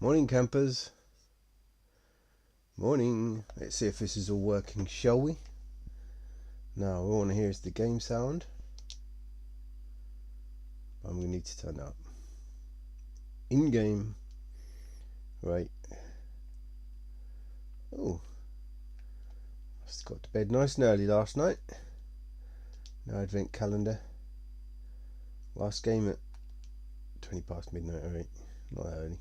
Morning, campers. Morning. Let's see if this is all working, shall we? Now, all I want to hear is the game sound. I'm going to need to turn up. In-game. Right. Oh. I just got to bed nice and early last night. No advent calendar. Last game at 20 past midnight. Alright. Not that early.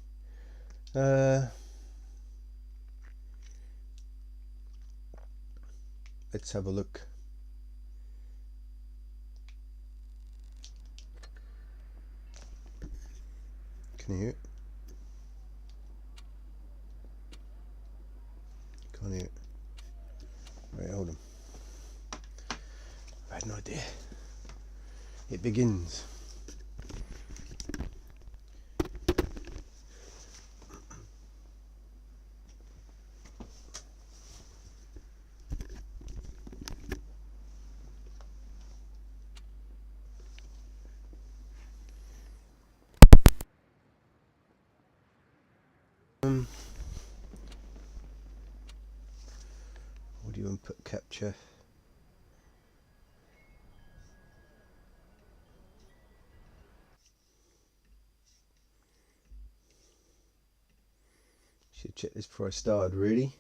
Let's have a look. Can you hear it? Can't hear it. Right, hold on. I had no idea. It begins. Audio input capture. Should check this before I started, really.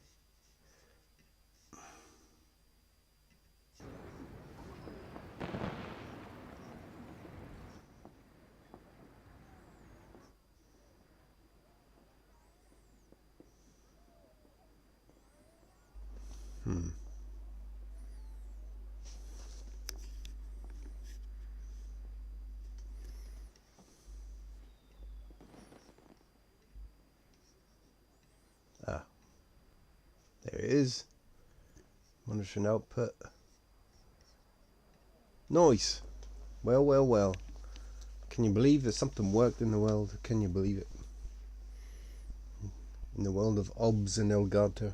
There it is. Monitoring output. Nice. Well, well, well. Can you believe that something worked in the world? Can you believe it? In the world of OBS and Elgato.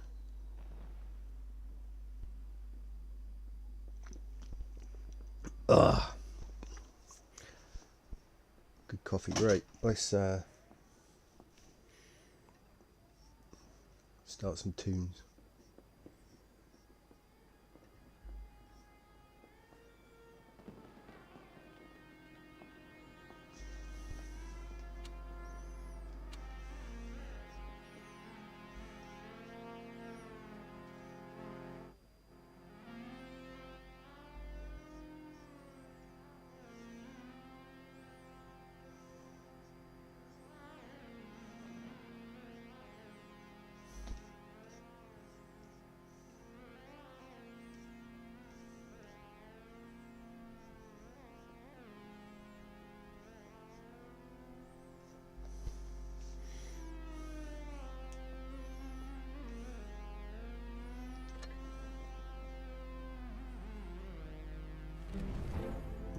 Ugh. Good coffee. Right. Let's start some tunes.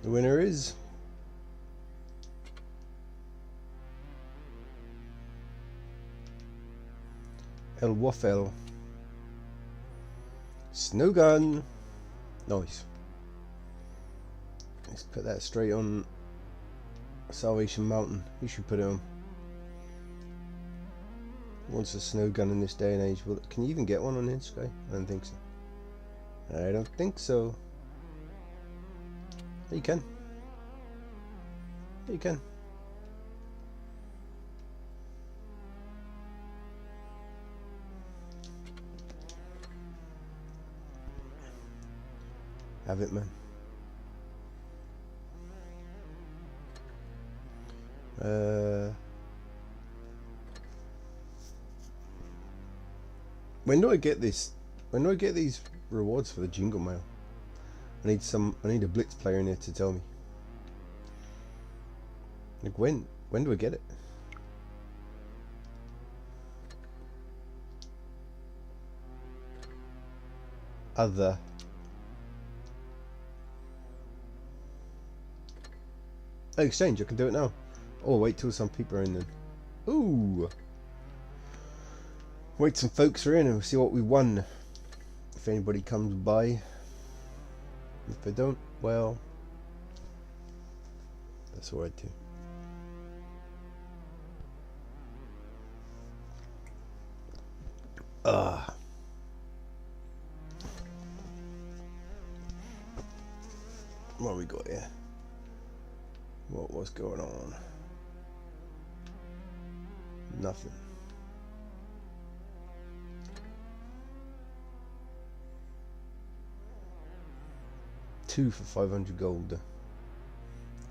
The winner is El Waffel. Snow gun. Nice. Let's put that straight on Salvation Mountain. You should put it on. Who wants a snow gun in this day and age? Well, can you even get one on this guy? I don't think so. I don't think so. You can. You can. Have it, man. When do I get this? When do I get these rewards for the jingle mail? I need a Blitz player in here to tell me. Like when do I get it? Other. Oh, exchange, I can do it now. Oh, wait till some people are in then. Ooh. Wait, some folks are in and we'll see what we won. If anybody comes by. If they don't, well, that's alright too. Ah. What we got here? What was going on? Nothing. Two for 500 gold.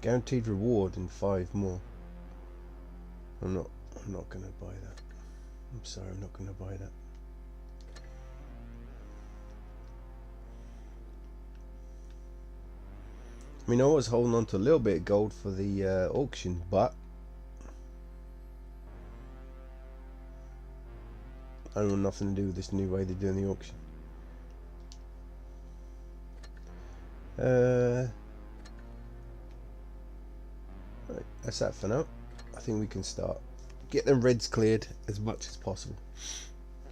Guaranteed reward and 5 more. I'm not gonna buy that. I'm sorry, I'm not gonna buy that. I mean, I was holding on to a little bit of gold for the auction, but I don't want nothing to do with this new way they're doing the auction. Right, that's that for now. I think we can start. Get them reds cleared as much as possible.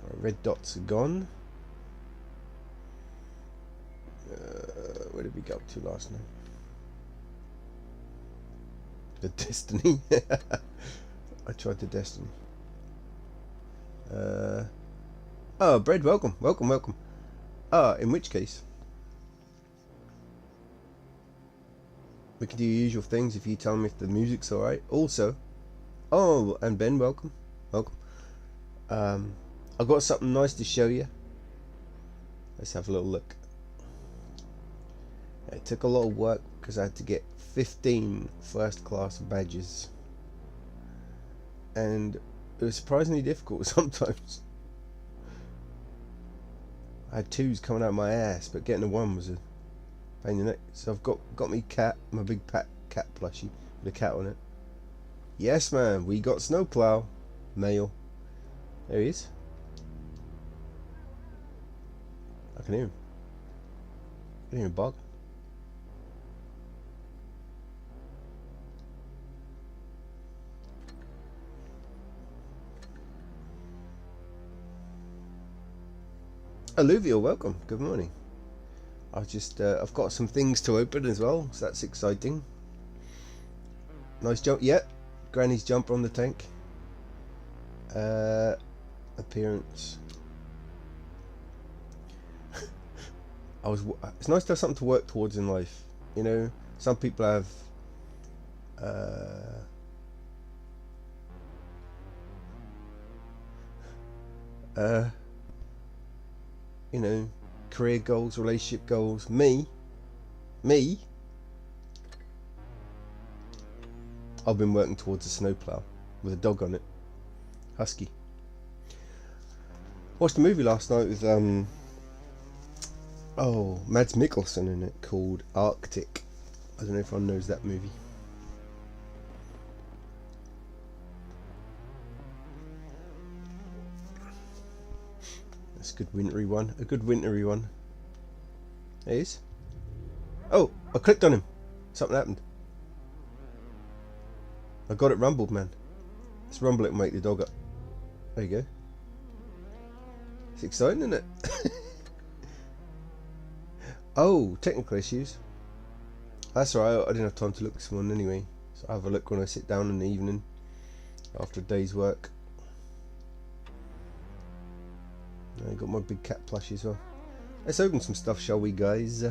Our red dots are gone. Where did we go up to last night? The Destiny. I tried the Destiny. Oh, Bread, welcome. In which case, we can do your usual things if you tell me if the music's alright. Also, oh, and Ben, welcome. I've got something nice to show you. Let's have a little look. It took a lot of work because I had to get 15 first class badges, and it was surprisingly difficult sometimes. I had 2s coming out of my ass, but getting a 1 was a pain in the neck. So I've got me cat, my big cat plushie with a cat on it. Yes, man, we got Snowplow, male. There he is. I can hear him. I can hear him bark. Alluvial, welcome. Good morning. I've got some things to open as well, so that's exciting. Nice jump. Yeah, Granny's jumper on the tank. Appearance. It's nice to have something to work towards in life. You know, some people have. You know, career goals, relationship goals. Me, I've been working towards a snowplow with a dog on it, husky. Watched a movie last night with Mads Mikkelsen in it called Arctic. I don't know if anyone knows that movie. That's a good wintry one. There he is. Oh, I clicked on him. Something happened. I got it rumbled, man. Let's rumble it and wake the dog up. There you go. It's exciting, isn't it? Oh, technical issues. That's alright, I didn't have time to look this morning anyway. So I'll have a look when I sit down in the evening after a day's work. I got my big cat plushie as well. Let's open some stuff, shall we, guys?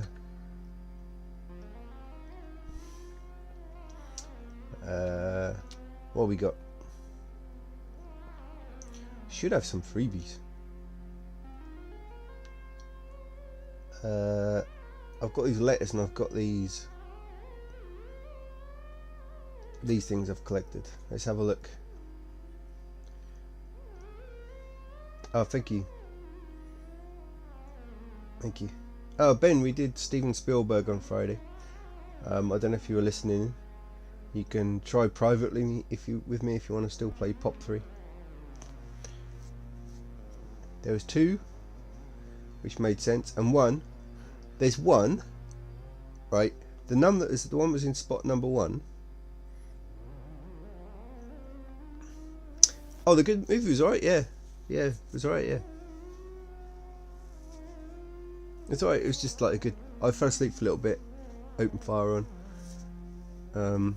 What have we got? Should have some freebies. I've got these letters and I've got these things I've collected. Let's have a look. Oh, thank you. Oh, Ben, we did Steven Spielberg on Friday. I don't know if you were listening. You can try privately with me if you want to still play Pop 3. There was 2, which made sense, and 1. There's 1, right? The one was in spot number 1. Oh, the good movie was alright, yeah. Yeah, it was alright, yeah. It's alright, it was just like a good. I fell asleep for a little bit, open fire on.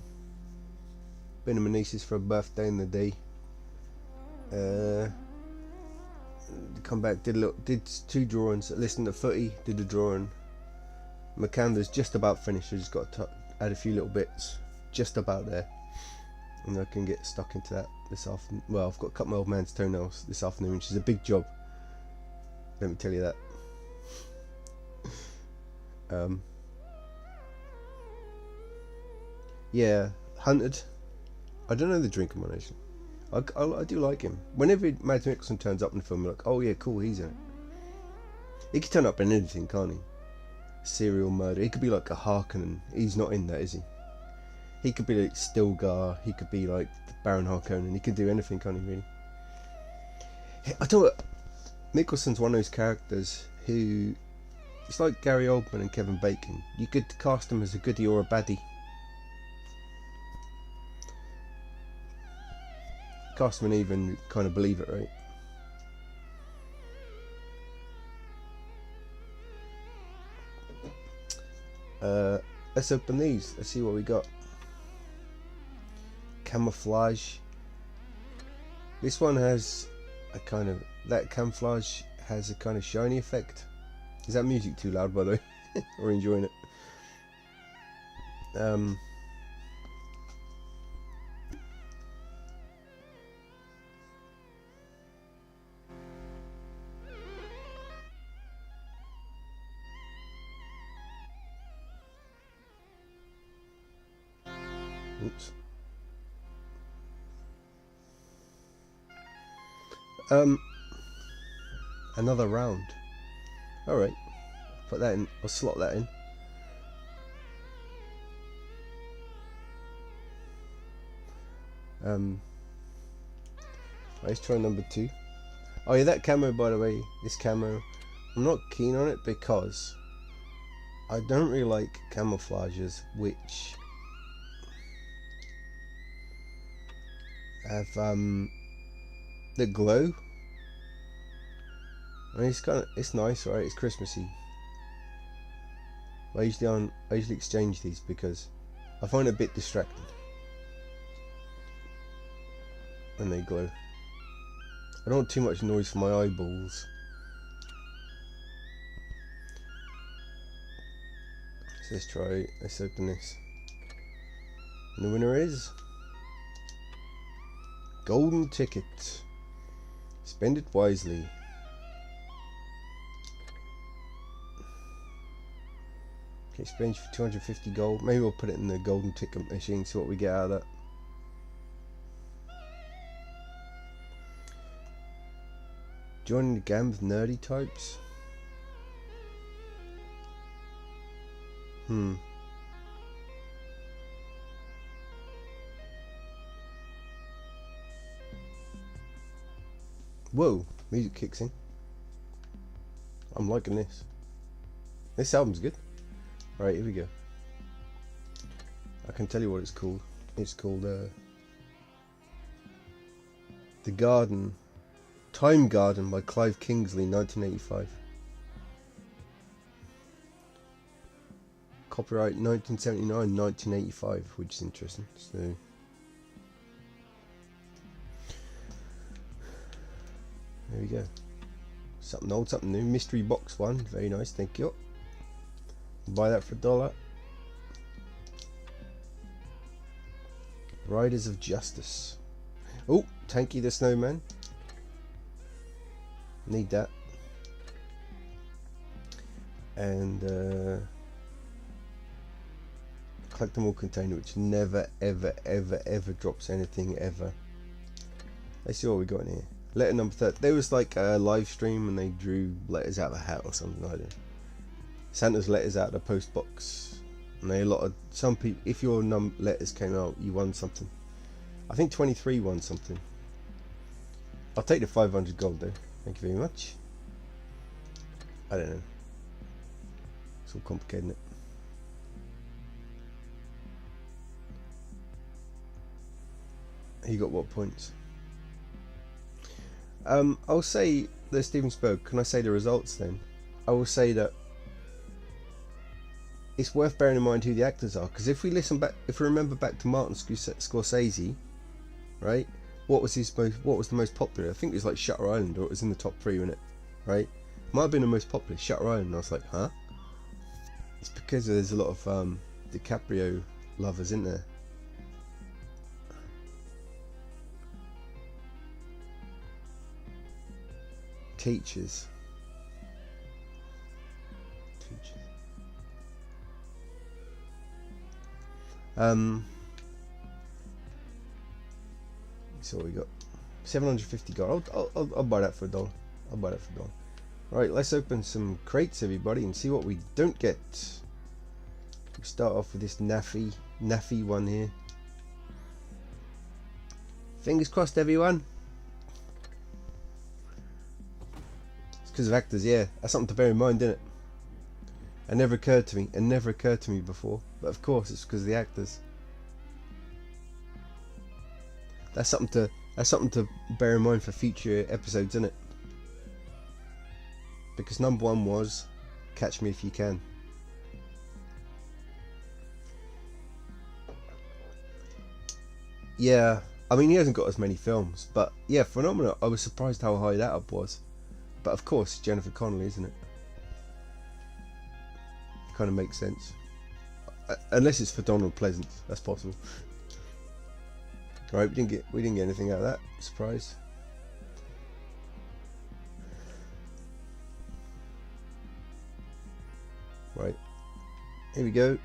Been to my niece's for a birthday in the day. The come back, did 2 drawings, listened to footy, did a drawing. McCander's just about finished. I just got to add a few little bits, just about there, and I can get stuck into that this afternoon. Well, I've got to cut my old man's toenails this afternoon, which is a big job. Let me tell you that. Yeah, Hunted. I don't know the drink combination. I do like him. Whenever Mads Mikkelsen turns up in the film, I'm like, oh yeah, cool, he's in it. He could turn up in anything, can't he? Serial murder. He could be like a Harkonnen. He's not in that, is he? He could be like Stilgar. He could be like Baron Harkonnen. He could do anything, can't he, really? I tell you what, Mikkelsen's one of those characters who... It's like Gary Oldman and Kevin Bacon. You could cast him as a goodie or a baddie. Cast him and even kind of believe it, right? Let's open these. Let's see what we got. Camouflage. This one has a kind of... That camouflage has a kind of shiny effect. Is that music too loud, by the way? Or enjoying it? Oops. Another round. Alright. Put that in. I'll slot that in. Let's try number 2. Oh yeah, that camo, by the way, this camo, I'm not keen on it because I don't really like camouflages which have that glow. I mean, it's nice, right? It's Christmassy. I usually exchange these because I find it a bit distracting when they glow. I don't want too much noise for my eyeballs. So let's open this. And the winner is golden ticket. Spend it wisely. Okay, exchange for 250 gold. Maybe we'll put it in the golden ticket machine, see what we get out of that. Joining the gang of nerdy types. Whoa, music kicks in. I'm liking this. This album's good. Right, here we go. I can tell you what it's called. It's called The Garden. Time Garden by Clive Kingsley, 1985. Copyright 1979, 1985, which is interesting. So there we go. Something old, something new. Mystery box 1, very nice, thank you. Buy that for $1. Riders of Justice. Oh, Tanky the Snowman. Need that. And collectible container, which never ever drops anything ever. Let's see what we got in here. Letter number 30. There was like a live stream and they drew letters out of a hat or something. I don't know. Santa's letters out of the post box. And they some people, if your letters came out, you won something. I think 23 won something. I'll take the 500 gold though. Thank you very much. I don't know. It's all complicated, isn't it? He got what points? I'll say the Steven Spielberg. Can I say the results then? I will say that it's worth bearing in mind who the actors are, because if we remember back to Martin Scorsese, right? What was the most popular? I think it was like Shutter Island, or it was in the top 3, wasn't it? right? Might have been the most popular, Shutter Island. And I was like, huh? It's because there's a lot of DiCaprio lovers in there. Teachers. So we got 750 gold. I'll buy that for $1. I'll buy that for $1. Right, let's open some crates, everybody, and see what we don't get. We start off with this naffy one here. Fingers crossed, everyone. It's because of actors, yeah. That's something to bear in mind, isn't it? It never occurred to me. It never occurred to me before. But of course, it's because of the actors. That's something to bear in mind for future episodes, isn't it? Because number one was Catch Me If You Can. Yeah, I mean, he hasn't got as many films, but yeah, phenomenal. I was surprised how high that up was. But of course, Jennifer Connelly, isn't it? Kind of makes sense. Unless it's for Donald Pleasance, that's possible. Right, we didn't get anything out of that. Surprise. Right, here we go.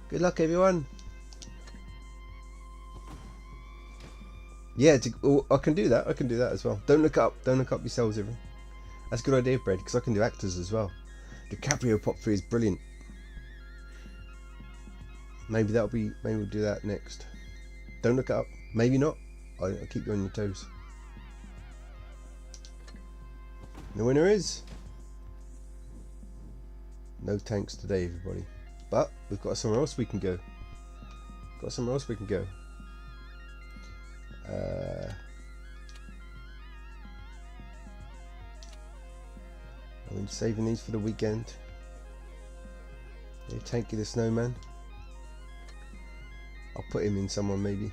Good luck, everyone. Yeah, I can do that. I can do that as well. Don't look up yourselves, everyone. That's a good idea, Brad, because I can do actors as well. DiCaprio pop through is brilliant. Maybe we'll do that next. Don't look it up. Maybe not. I'll keep you on your toes. The winner is no tanks today, everybody. But we've got somewhere else we can go. I'm saving these for the weekend. Yeah, Tanky the Snowman. I'll put him in someone maybe.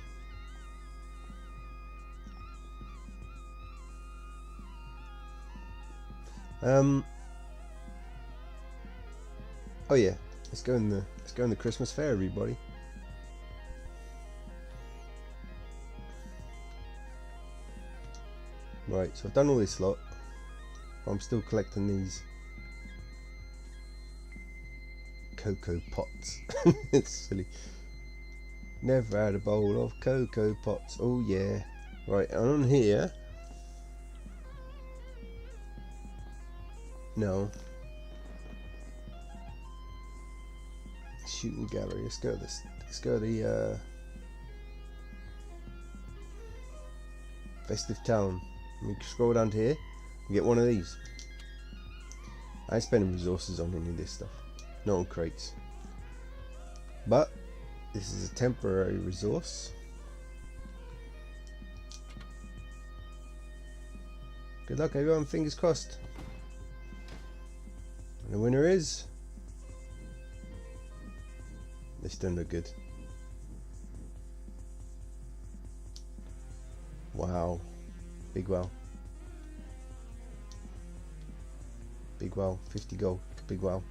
Oh yeah, let's go in the Christmas fair, everybody. Right, so I've done all this lot. I'm still collecting these cocoa pots. It's silly. Never had a bowl of cocoa pots. Oh yeah. Right, and on here. No. Shooting gallery. Let's go this. Let's go the festive town. We can scroll down to here and get one of these. I ain't spending resources on any of this stuff. Not on crates. But this is a temporary resource. Good luck, everyone. Fingers crossed. And the winner is. This don't look good. Wow. Big wow. Big wow. 50 gold. Big wow.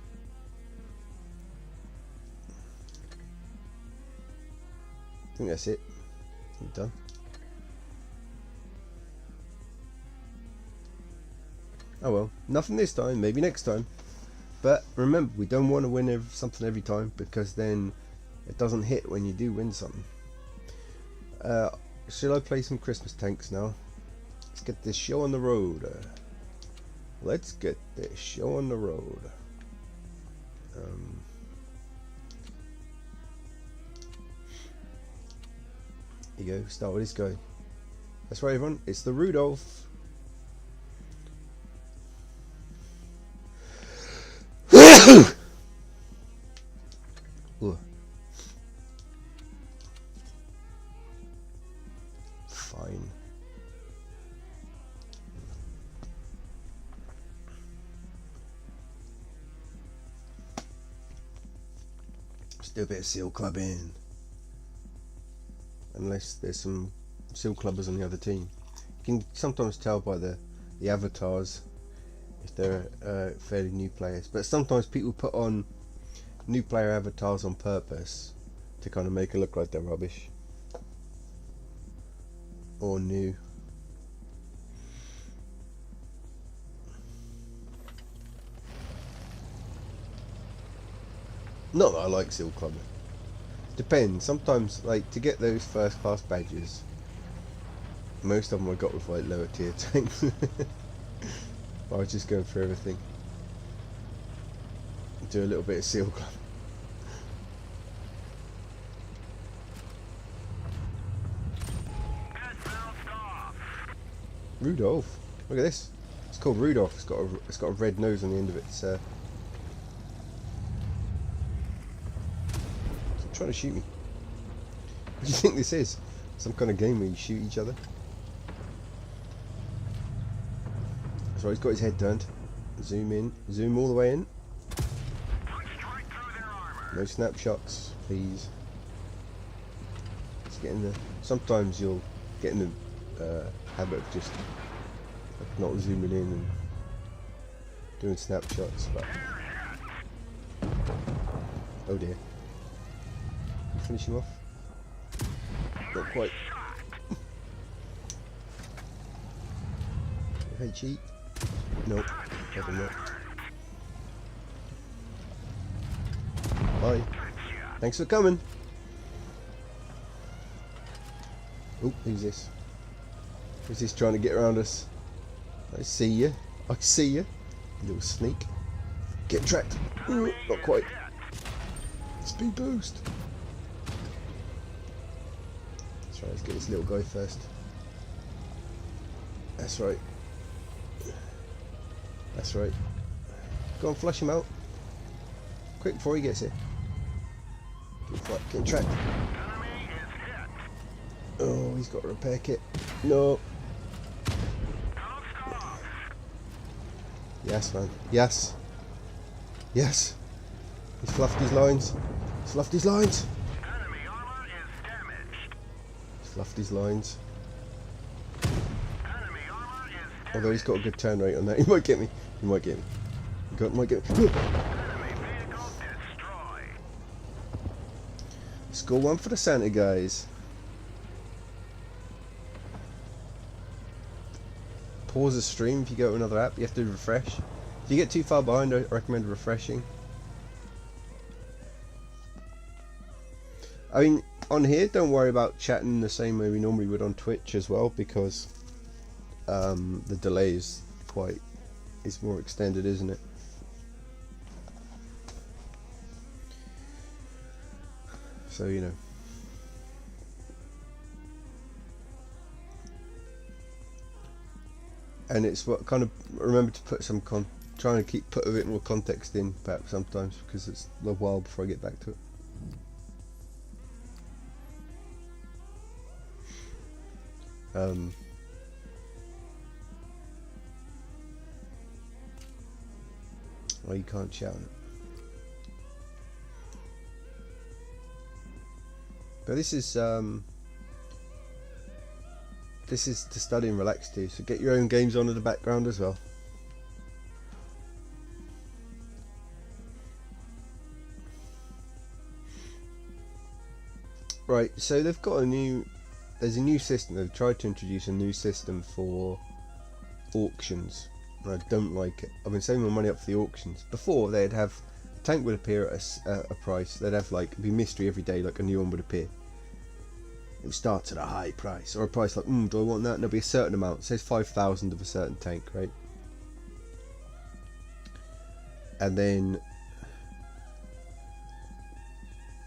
I think that's it. I'm done. Oh well, nothing this time, maybe next time. But remember, we don't want to win something every time, because then it doesn't hit when you do win something. Shall I play some Christmas tanks now? Let's get this show on the road. Let's get this show on the road. Here you go, start with this guy. That's right, everyone, it's the Rudolph. Ooh. Fine. Let's do a bit of seal clubbing. Unless there's some seal clubbers on the other team. You can sometimes tell by the the avatars if they're fairly new players. But sometimes people put on new player avatars on purpose to kind of make it look like they're rubbish or new. Not that I like Seal Clubbing. Depends. Sometimes, like, to get those first class badges, most of them I got with like lower tier tanks. I was just going through everything. Do a little bit of Seal Club. Rudolph. Look at this. It's called Rudolph. It's got a red nose on the end of it. It's trying to shoot me. What do you think this is? Some kind of game where you shoot each other? So he's got his head turned. Zoom in. Zoom all the way in. No snapshots, please. Just get in the. Sometimes you'll get in the habit of just not zooming in and doing snapshots, but oh dear. Finish him off. Not quite. Hey, cheat. Nope. Never not. Bye. Thanks for coming. Oh, who's this? Who's this trying to get around us? I see you. I see you. Little sneak. Get tracked. Ooh, not quite. Speed boost. Let's try. Let's get this little guy first. That's right. That's right. Go on, flush him out. Quick before he gets here. Get tracked. Oh, he's got a repair kit. No. Yes, man. Yes. Yes. He's fluffed his lines. He's fluffed his lines. He's fluffed his lines. Although he's got a good turn rate on that. He might get me. He might get me. He might get me. Score one for the Santa guys. Pause the stream if you go to another app. You have to refresh. If you get too far behind, I recommend refreshing. I mean, on here, don't worry about chatting the same way we normally would on Twitch as well, because the delay is it's more extended, isn't it? So, you know. And it's what kind of remember to put some trying to put a bit more context in perhaps sometimes, because it's a while before I get back to it. Oh, you can't shout it. But this is to study and relax to, so get your own games on in the background as well. Right, so they've got there's a new system. They've tried to introduce a new system for auctions, and I don't like it. I've been saving my money up for the auctions. Before, they'd have a tank would appear at a price. They'd have like it'd be mystery every day, like a new one would appear. It starts at a high price, or a price like, do I want that? And there'll be a certain amount. It says 5,000 of a certain tank, right? And then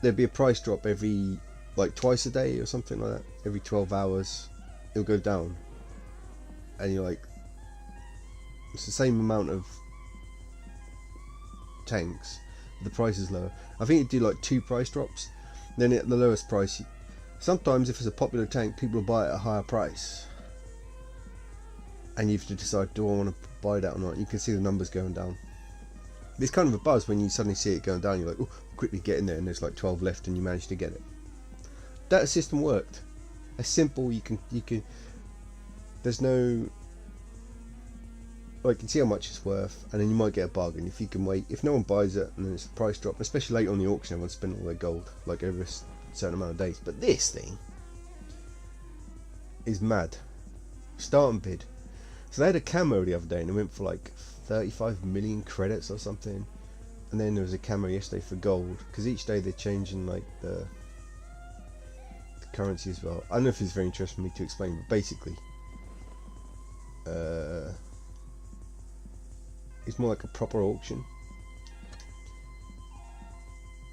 there'd be a price drop every, like twice a day or something like that. Every 12 hours, it'll go down. And you're like, it's the same amount of tanks, the price is lower. I think you do like 2 price drops, then at the lowest price. Sometimes if it's a popular tank, people will buy it at a higher price, and you have to decide, do I want to buy that or not? You can see the numbers going down. It's kind of a buzz when you suddenly see it going down. You're like, oh, quickly get in there, and there's like 12 left, and you manage to get it. That system worked. It's simple. You can. There's no like, you can see how much it's worth, and then you might get a bargain if you can wait. If no one buys it, and then it's a price drop, especially late on the auction, everyone's spending all their gold, like over a certain amount of days. But this thing is mad. Start and bid. So they had a camo the other day, and it went for like 35 million credits or something. And then there was a camo yesterday for gold, because each day they're changing like the currency as well. I don't know if it's very interesting for me to explain, but basically, it's more like a proper auction.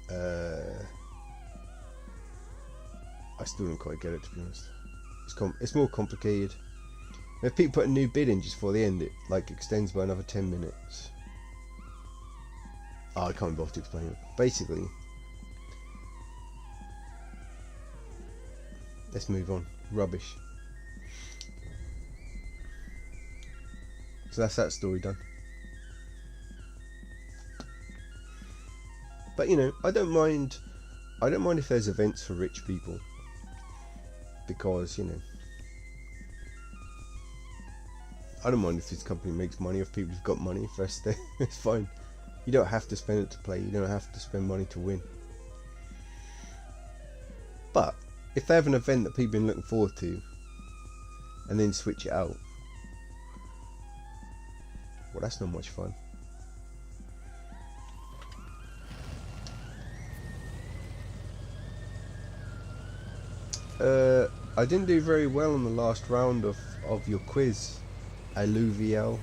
I still don't quite get it, to be honest. It's more complicated. If people put a new bid in just before the end, it like extends by another 10 minutes. Oh, I can't bother to explain it. Basically, let's move on. Rubbish. So that's that story done. But you know, I don't mind if there's events for rich people, because you know, I don't mind if this company makes money, if people have got money. If that's there, it's fine. You don't have to spend it to play. You don't have to spend money to win. But if they have an event that people have been looking forward to, and then switch it out, well, that's not much fun. I didn't do very well in the last round of your quiz, Alluvial.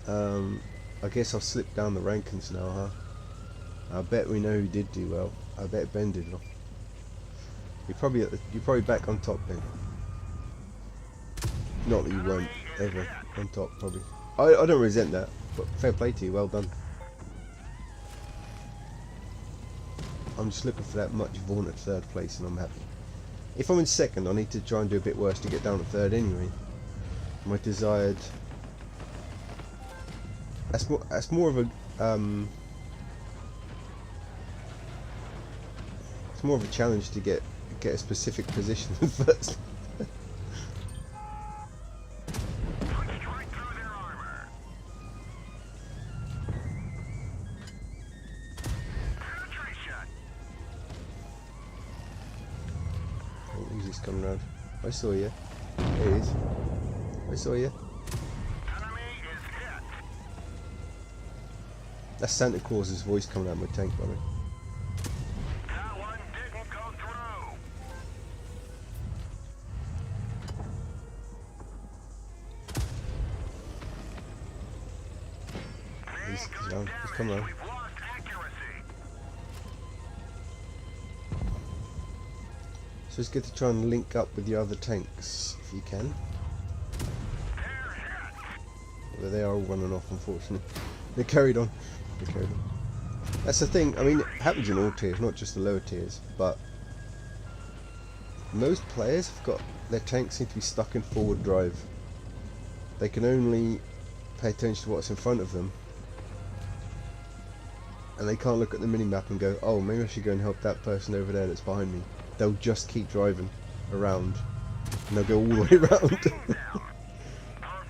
I guess I've slipped down the rankings now, huh? I bet we know who did do well. I bet Ben did well. You're probably back on top, Ben. Not that you weren't ever on top, probably. I don't resent that, but fair play to you. Well done. I'm just looking for that much vaunted third place, and I'm happy. If I'm in second, I need to try and do a bit worse to get down to third anyway. My desired. That's more of a it's more of a challenge to get a specific position first. Who's this coming around? I saw you. There he is. I saw you. That's Santa Claus's voice coming out of my tank, by the way. That one didn't go through. He's around. He's coming around. We've lost accuracy. So it's good to try and link up with your other tanks if you can. Although they are all running off, unfortunately. They carried on. That's the thing. I mean, it happens in all tiers, not just the lower tiers. But most players have got their tanks seem to be stuck in forward drive. They can only pay attention to what's in front of them, and they can't look at the mini-map and go, oh, maybe I should go and help that person over there that's behind me. They'll just keep driving around, and they'll go all the way around.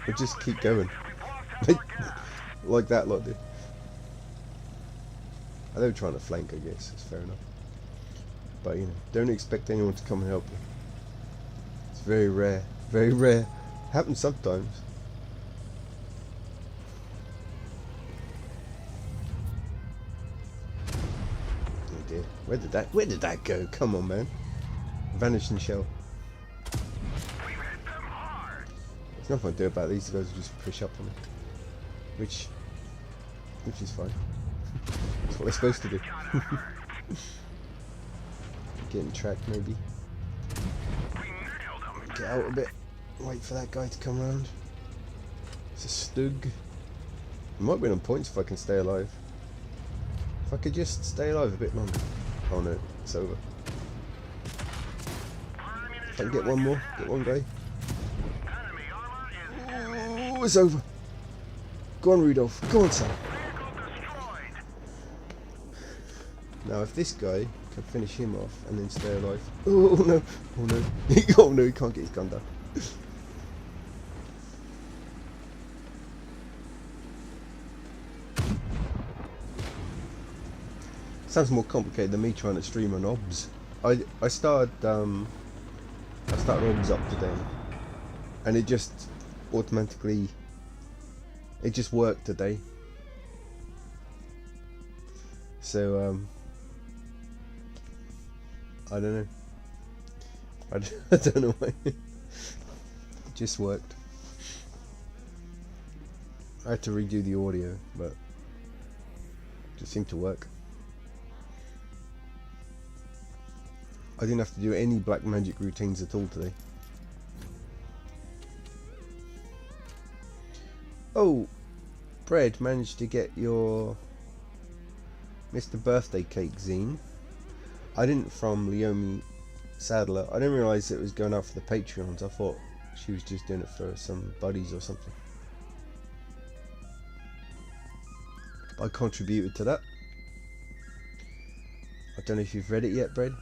They'll just keep going. Like that lot did. They were trying to flank, I guess. It's fair enough. But, you know, don't expect anyone to come and help you. It's very rare. Very rare. Happens sometimes. Oh dear. Where did that go? Come on, man. Vanishing shell. There's nothing I can do about these guys will just push up on it. Which is fine. That's what they're supposed to do. Getting tracked, maybe. Get out a bit. Wait for that guy to come around. It's a stug. I might win on points if I can stay alive. If I could just stay alive a bit longer. Oh no, it's over. If I can get one more, get one guy. Oh, it's over. Go on, Rudolph. Go on, son. Now, if this guy can finish him off and then stay alive. Oh no! Oh no! Oh no! He can't get his gun down. Sounds more complicated than me trying to stream on OBS. I started OBS up today, and it just automatically, it just worked today. So I don't know. I don't know why. It just worked. I had to redo the audio, but it just seemed to work. I didn't have to do any black magic routines at all today. Oh, Bread managed to get your Mr. Birthday Cake zine. I didn't, from Leomi Sadler. I didn't realise it was going out for the Patreons. I thought she was just doing it for some buddies or something. I contributed to that. I don't know if you've read it yet, Bread.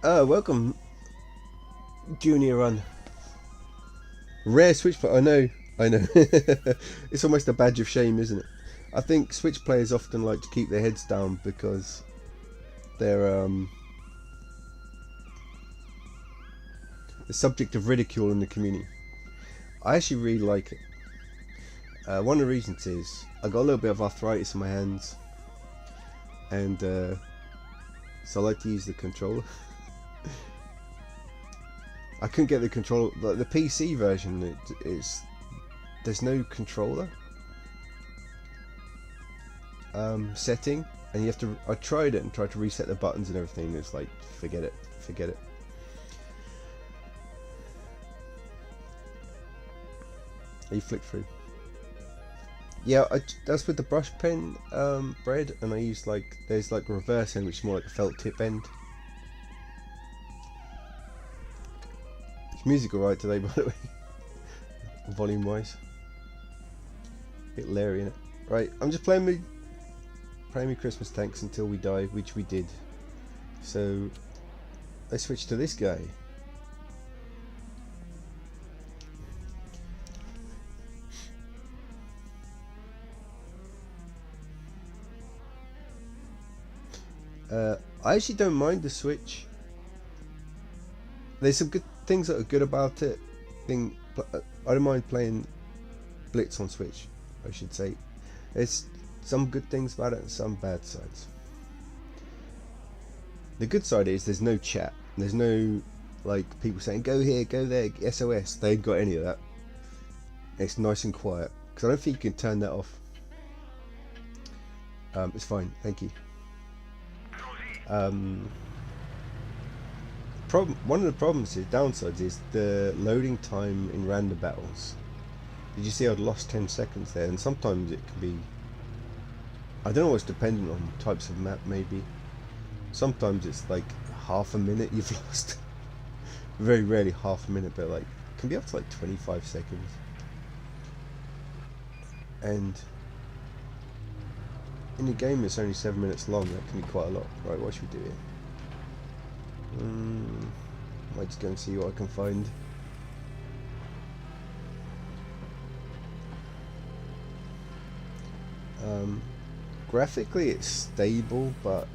Welcome, Junior Run. Rare Switch player. I know. It's almost a badge of shame, isn't it? I think Switch players often like to keep their heads down because they're the subject of ridicule in the community. I actually really like it. One of the reasons is I got a little bit of arthritis in my hands, and so I like to use the controller. I couldn't get the controller. Like the PC version, there's no controller setting, and you have to. I tried it and tried to reset the buttons and everything. It's like forget it. You flick through. Yeah, that's with the brush pen, Bread, and I use there's reverse end, which is more like a felt tip end. Is music alright today, by the way? Volume wise. Bit Larry in it. Right, I'm just playing me Christmas tanks until we die, which we did. So let's switch to this guy. I actually don't mind the Switch. There's some good things that are good about it. I don't mind playing Blitz on Switch, I should say. There's some good things about it and some bad sides. The good side is there's no chat. There's no people saying go here, go there, SOS. They ain't got any of that. It's nice and quiet because I don't think you can turn that off. It's fine, thank you. One of the downsides is the loading time in random battles. Did you see I'd lost 10 seconds there? And sometimes it can be, I don't know what's dependent on types of map maybe. Sometimes it's like half a minute you've lost. Very rarely half a minute, but it can be up to 25 seconds. And in the game it's only 7 minutes long. That can be quite a lot. Right, what should we do here? Might just go and see what I can find. Graphically it's stable, but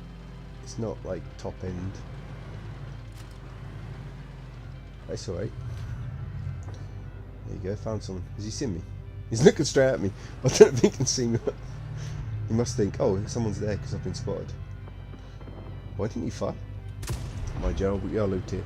it's not top end. That's alright. There you go, found someone. Has he seen me? He's looking straight at me. I don't know if he can see me. He must think, oh, someone's there because I've been spotted. Why didn't you fire? My job, we are loot here.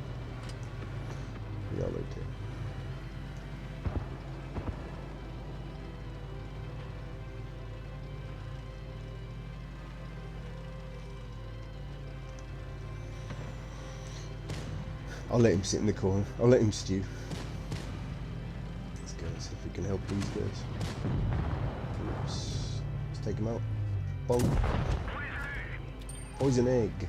I'll let him sit in the corner. I'll let him stew. Let's go and see if we can help these guys. Oops. Let's take him out. Bong. Poison egg.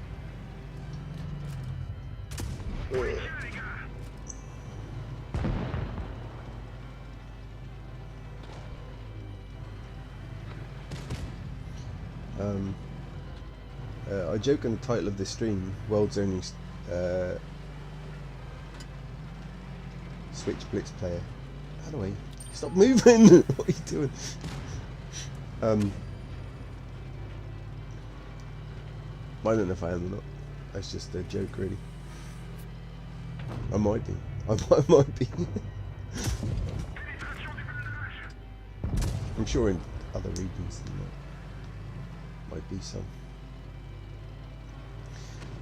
I joke on the title of this stream, World's Only Switch Blitz Player. How do I... Stop moving! What are you doing? I don't know if I am or not. That's just a joke, really. I might be. I might be. I'm sure in other regions there might be some.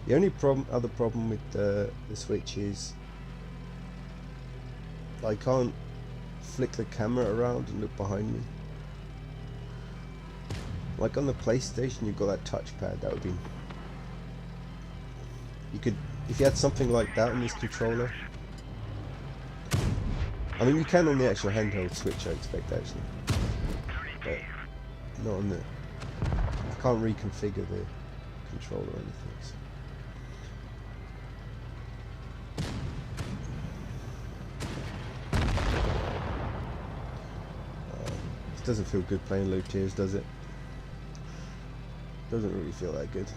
The only other problem with the Switch is I can't flick the camera around and look behind me. Like on the PlayStation, you've got that touchpad. That would be. You could, if you had something like that on this controller. I mean, you can on the actual handheld Switch, I expect, actually, but not on the. I can't reconfigure the controller or anything. So. It doesn't feel good playing low tiers, does it? Doesn't really feel that good.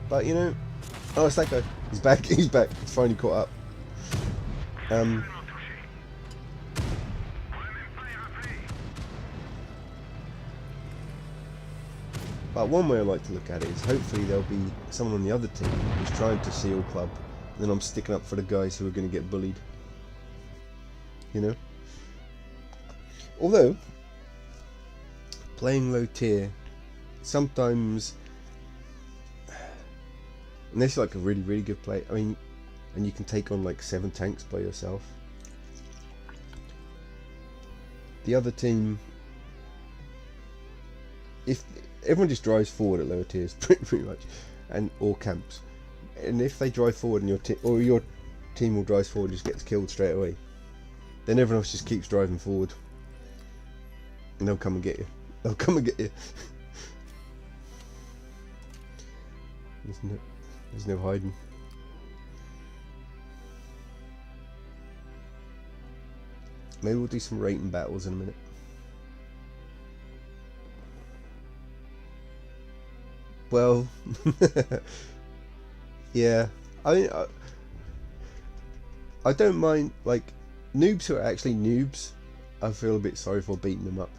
But you know, oh, it's that guy. He's back. He's back. He's finally caught up. But one way I like to look at it is hopefully there'll be someone on the other team who's trying to seal club, and then I'm sticking up for the guys who are going to get bullied. You know? Although, playing low tier, sometimes, unless you're like a really, really good player, I mean, and you can take on like 7 tanks by yourself, the other team, if everyone just drives forward at lower tiers, pretty much, and or camps, and if they drive forward and your team will drive forward and just gets killed straight away, then everyone else just keeps driving forward, and they'll come and get you. They'll come and get you. There's no hiding. Maybe we'll do some rating battles in a minute. Well, yeah, I don't mind, like, noobs who are actually noobs, I feel a bit sorry for beating them up.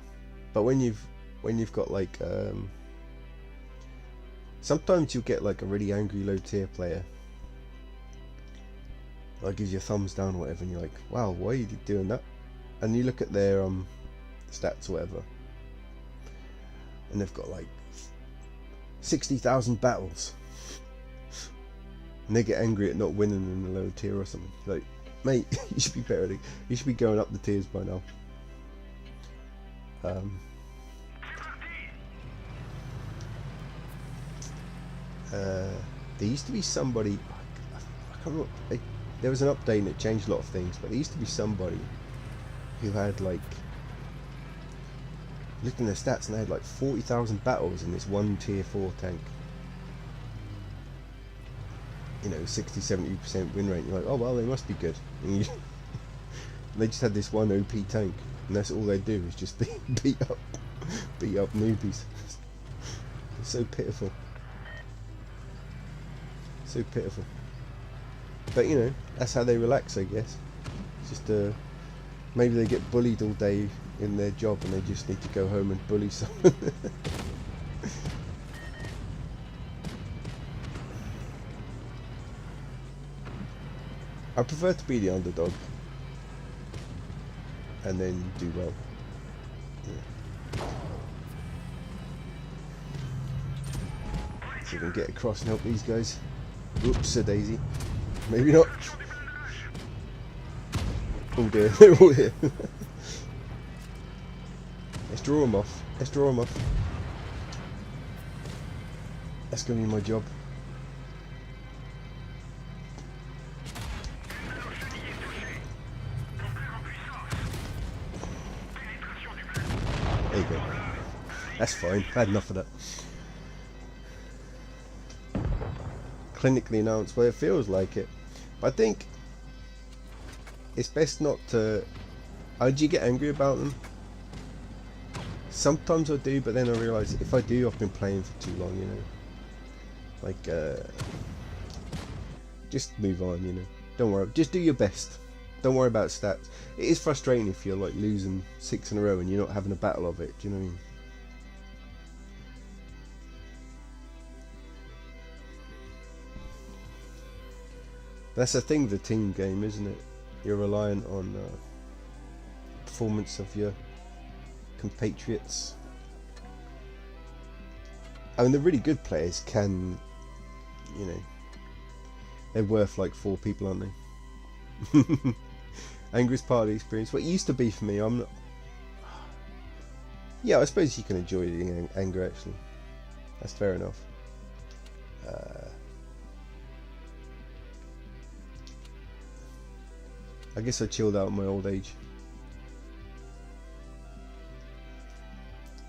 But when you've got like sometimes you'll get like a really angry low tier player, like gives you a thumbs down or whatever, and you're like, wow, why are you doing that? And you look at their stats or whatever, and they've got like 60,000 battles, and they get angry at not winning in the low tier or something. Like, mate, you should be better. You should be going up the tiers by now. There used to be somebody, I can't remember, there was an update and it changed a lot of things, but there used to be somebody who had like, looked in their stats and they had like 40,000 battles in this one tier 4 tank. You know, 60-70% win rate. You're like, oh well, they must be good. And they just had this one OP tank, and that's all they do is just beat up newbies. It's so pitiful. So pitiful. But you know, that's how they relax, I guess. It's just maybe they get bullied all day in their job and they just need to go home and bully someone. I prefer to be the underdog and then do well. Yeah. So we can get across and help these guys. Oops, a daisy. Maybe not. Oh dear, they're all here. Let's draw them off. Let's draw them off. That's going to be my job. There you go. That's fine. I had enough of that. Clinically announced. Well, it feels like it. But I think it's best not to. Do you get angry about them? Sometimes I do, but then I realise if I do, I've been playing for too long, you know. Like, just move on, you know. Don't worry. Just do your best. Don't worry about stats. It is frustrating if you're like losing 6 in a row and you're not having a battle of it. Do you know what I mean? That's the thing with the team game, isn't it? You're reliant on performance of your compatriots. I mean, the really good players can, you know, they're worth like 4 people, aren't they? Anger is part of the experience. What it used to be for me, I'm not. Yeah, I suppose you can enjoy the anger actually. That's fair enough. I guess I chilled out in my old age.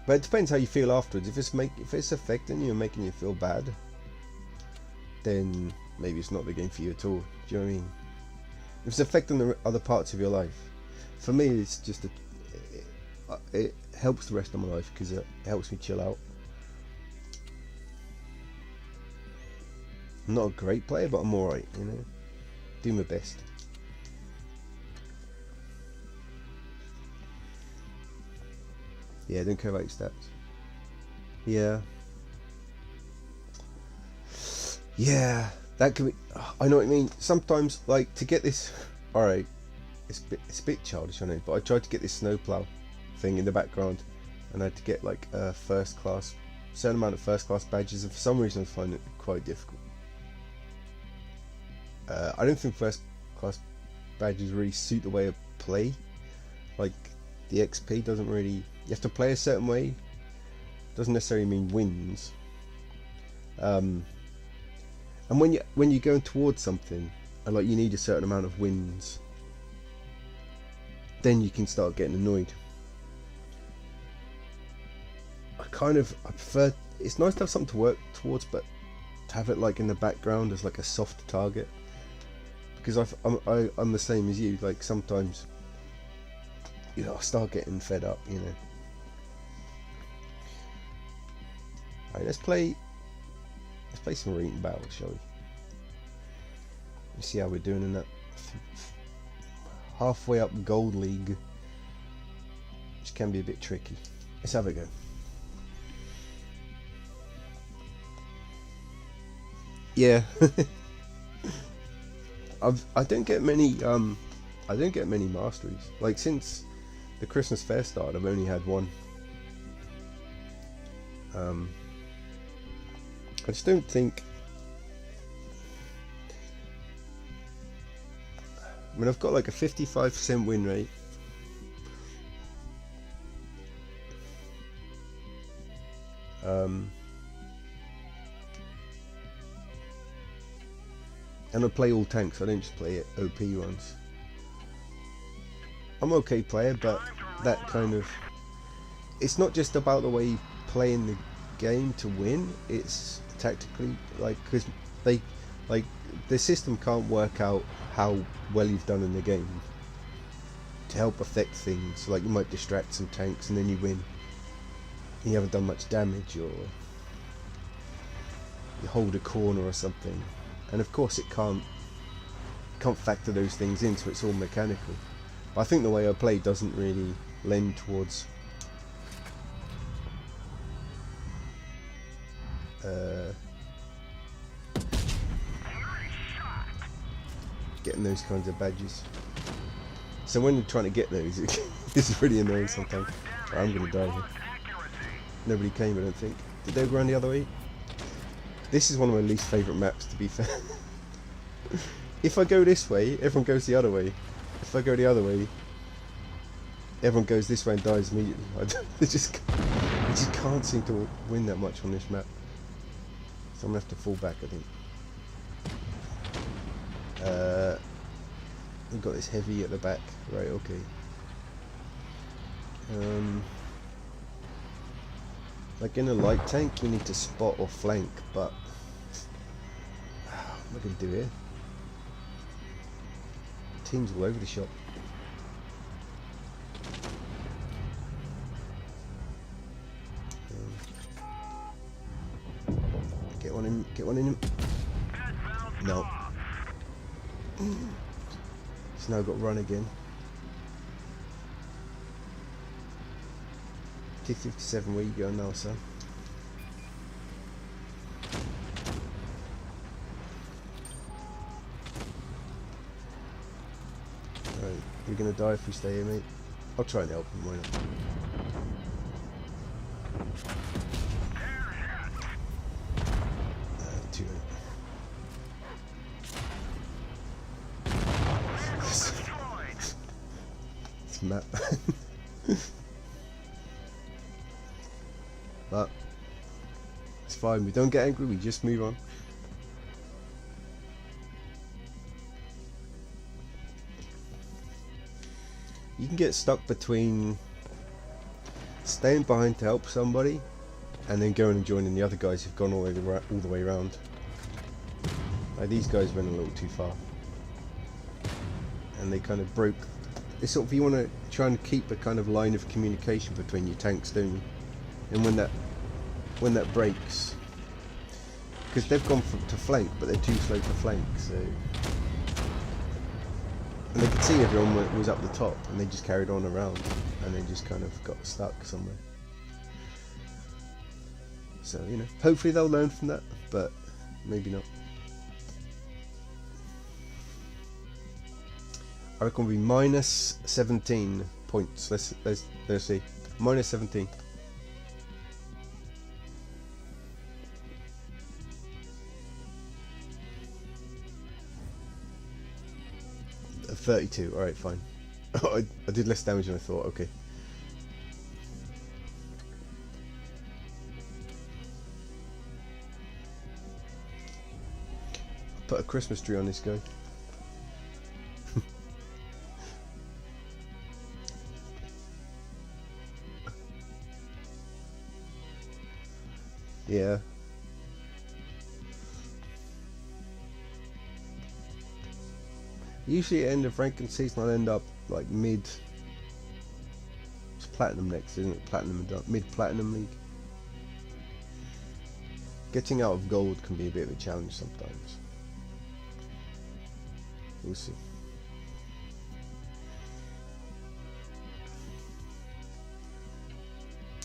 But it depends how you feel afterwards. If it's affecting you and making you feel bad, then maybe it's not the game for you at all. Do you know what I mean? If it's affecting the other parts of your life, for me it's just it helps the rest of my life because it helps me chill out. I'm not a great player, but I'm alright, you know. Do my best. Yeah, don't care about your stats. Yeah. Yeah, that could be. I know what you mean. Sometimes, like, to get this. Alright, it's a bit childish, I know, but I tried to get this snowplow thing in the background, and I had to get like a certain amount of first class badges, and for some reason I find it quite difficult. I don't think first class badges really suit the way I play. Like, the XP doesn't really. You have to play a certain way. Doesn't necessarily mean wins. And when you're going towards something, and like you need a certain amount of wins, then you can start getting annoyed. I prefer. It's nice to have something to work towards, but to have it like in the background as like a soft target. Because I'm the same as you. Like sometimes, you know, I start getting fed up. You know. Alright, let's play some Reading Battle, shall we? Let's see how we're doing in that halfway up Gold League, which can be a bit tricky. Let's have a go. Yeah, I don't get many masteries. Like since the Christmas fair started, I've only had one. I just don't think. I mean, I've got like a 55% win rate. And I play all tanks. I don't just play OP ones. I'm an okay player, but that kind of. It's not just about the way you play in the game to win. It's tactically, like, because the system can't work out how well you've done in the game to help affect things. Like you might distract some tanks and then you win. You haven't done much damage, or you hold a corner or something. And of course it can't factor those things in, so it's all mechanical. But I think the way I play doesn't really lend towards getting those kinds of badges. So when you're trying to get those, this is really annoying sometimes. I'm gonna die here. Nobody came, I don't think. Did they go around the other way? This is one of my least favourite maps, to be fair. If I go this way, everyone goes the other way. If I go the other way, everyone goes this way and dies immediately. I just can't seem to win that much on this map. So I'm going to have to fall back, I think. We've got this heavy at the back. Right, okay. Like in a light tank, you need to spot or flank, but what am I going to do here? Teams all over the shop. Get one in, get one in him. No. It's now got run again. T57, where you going now, son? die if we stay here, mate. I'll try and help him, why not? Too late. It's map. But it's fine, we don't get angry, we just move on. You can get stuck between staying behind to help somebody and then going and joining the other guys who've gone all the way around. Like these guys went a little too far and they kind of broke. It's sort of, you want to try and keep a kind of line of communication between your tanks, don't you? And when that breaks, because they've gone to flank, but they're too slow to flank, so. And they could see everyone was up the top, and they just carried on around, and they just kind of got stuck somewhere. So, you know, hopefully they'll learn from that, but maybe not. I reckon we'll be minus 17 points. Let's see. Minus 17. 32, alright, fine. I did less damage than I thought, okay. Put a Christmas tree on this guy. Yeah. Usually at the end of ranking season I'll end up like mid. It's platinum next, isn't it? Platinum and mid-platinum league. Getting out of gold can be a bit of a challenge sometimes. We'll see.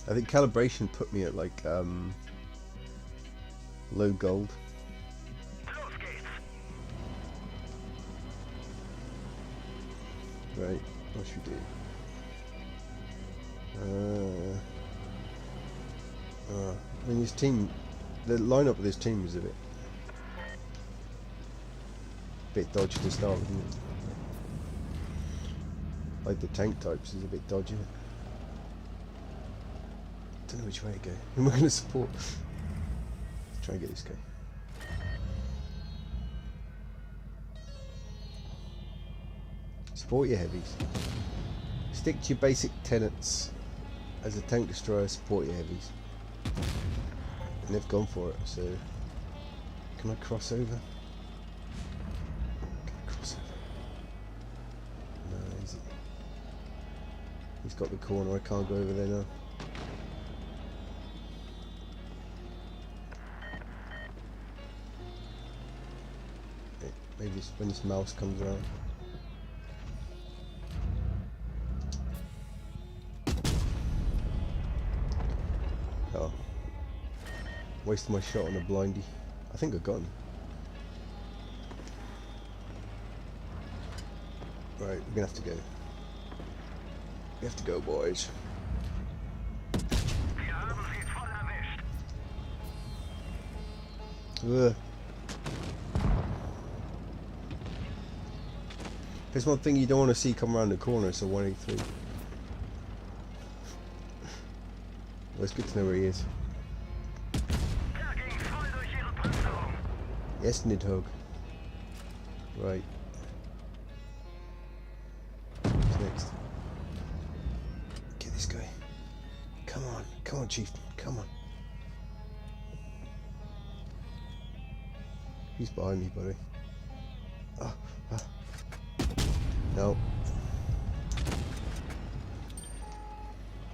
I think calibration put me at like low gold. Right, what should we do? I mean, his team, the lineup of this team is a bit dodgy to start with, isn't it? Like the tank types is a bit dodgy. Don't know which way to go. Who am I going to support? Let's try and get this guy. Support your heavies. Stick to your basic tenets. As a tank destroyer, support your heavies. And they've gone for it, so... Can I cross over? Can I cross over? No, easy. He's got the corner, I can't go over there now. Maybe when this mouse comes around. Oh. Wasted my shot on a blindy. I think I got him. Right, we're gonna have to go. We have to go, boys. Ugh. There's one thing you don't want to see come around the corner, so 183. Well, it's good to know where he is. Yes, Nidhogg. Right. What's next? Get this guy. Come on, chieftain, come on. He's behind me, buddy. No.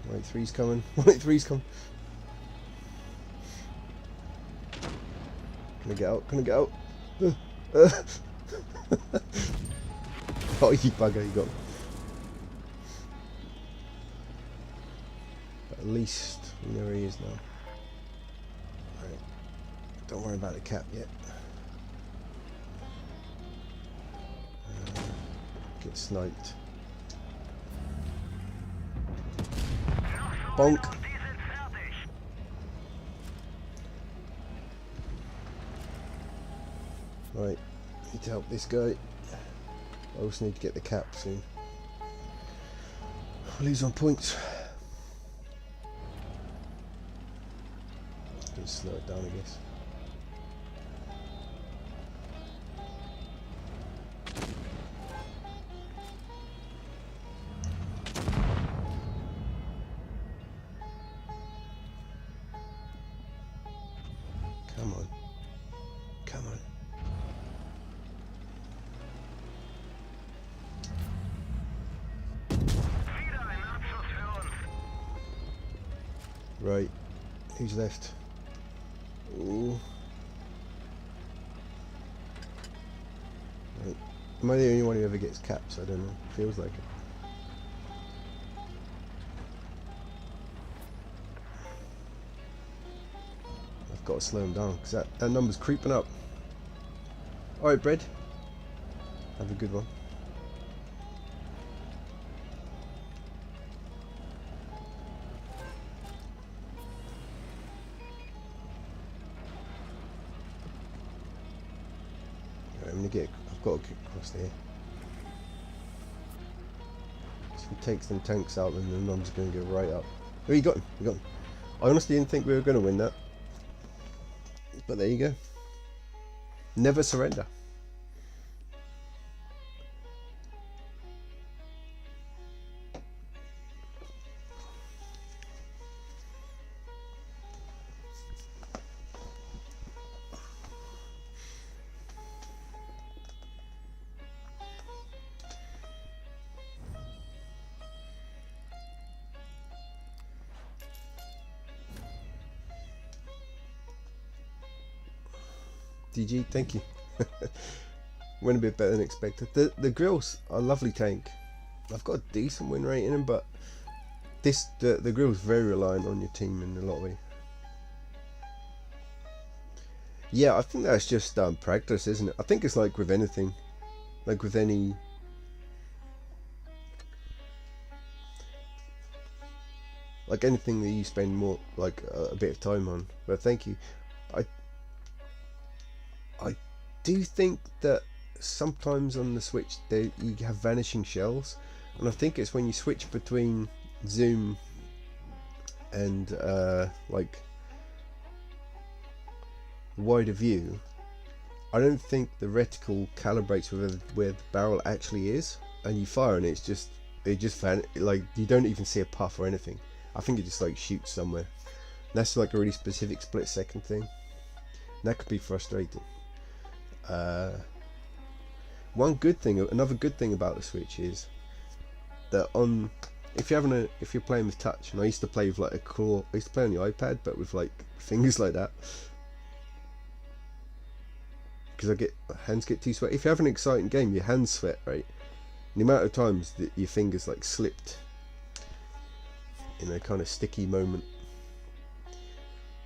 183's coming. 183's coming. Can I get out? Can I get out? Oh, you bugger, you got me. But at least we know where he is now. Right. Don't worry about the cap yet. Get sniped. Bonk. Decent southish. Right, need to help this guy. I also need to get the cap soon. I'll lose on points. Just slow it down, I guess. Come on. Come on. Right. Who's left? Ooh. Right. Am I the only one who ever gets caps? I don't know. Feels like it. I've got to slow him down because that number's creeping up. Alright, Bread. Have a good one. Right, I've got to get across there. So if he takes them tanks out, then the number's going to go right up. Oh, you got him. You got him. I honestly didn't think we were going to win that. But there you go. Never surrender. DG, thank you. Went a bit better than expected. The grill's a lovely tank. I've got a decent win rate in him, but the grill's very reliant on your team in a lot of ways. Yeah, I think that's just practice, isn't it? I think it's like with anything, like with any. Like anything that you spend more like a bit of time on. But thank you. I do think that sometimes on the Switch you have vanishing shells, and I think it's when you switch between zoom and like wider view. I don't think the reticle calibrates with where the barrel actually is, and you fire and it just like you don't even see a puff or anything. I think it just like shoots somewhere. And that's like a really specific split-second thing. And that could be frustrating. Another good thing about the Switch is that if you're playing with touch, and I used to play with like I used to play on the iPad, but with like fingers like that, because hands get too sweaty. If you have an exciting game, your hands sweat, right? And the amount of times that your fingers like slipped in a kind of sticky moment,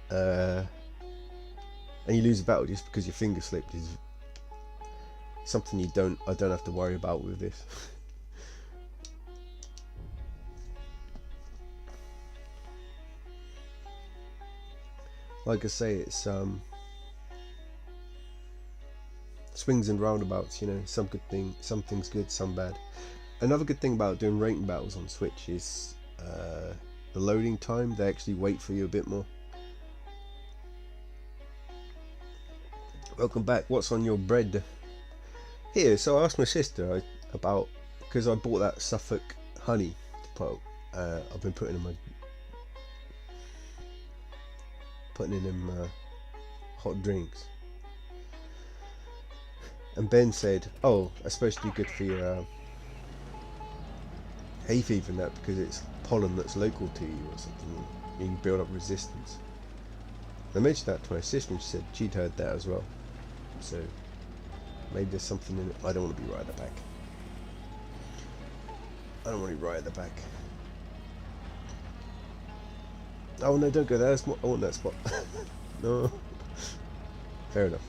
and you lose a battle just because your finger slipped is something I don't have to worry about with this. Like I say, it's swings and roundabouts, you know. Some things good, some bad. Another good thing about doing rating battles on Switch is the loading time. They actually wait for you a bit more. Welcome back. What's on your bread? Here, so I asked my sister about, because I bought that Suffolk honey to put. I've been putting in them hot drinks. And Ben said, "Oh, that's supposed to be good for your hay fever and that, because it's pollen that's local to you or something. You can build up resistance." I mentioned that to my sister, and she said she'd heard that as well. So maybe there's something in it. I don't want to be right at the back. I don't want to be right at the back. Oh no, don't go there. I want that spot. No. Fair enough.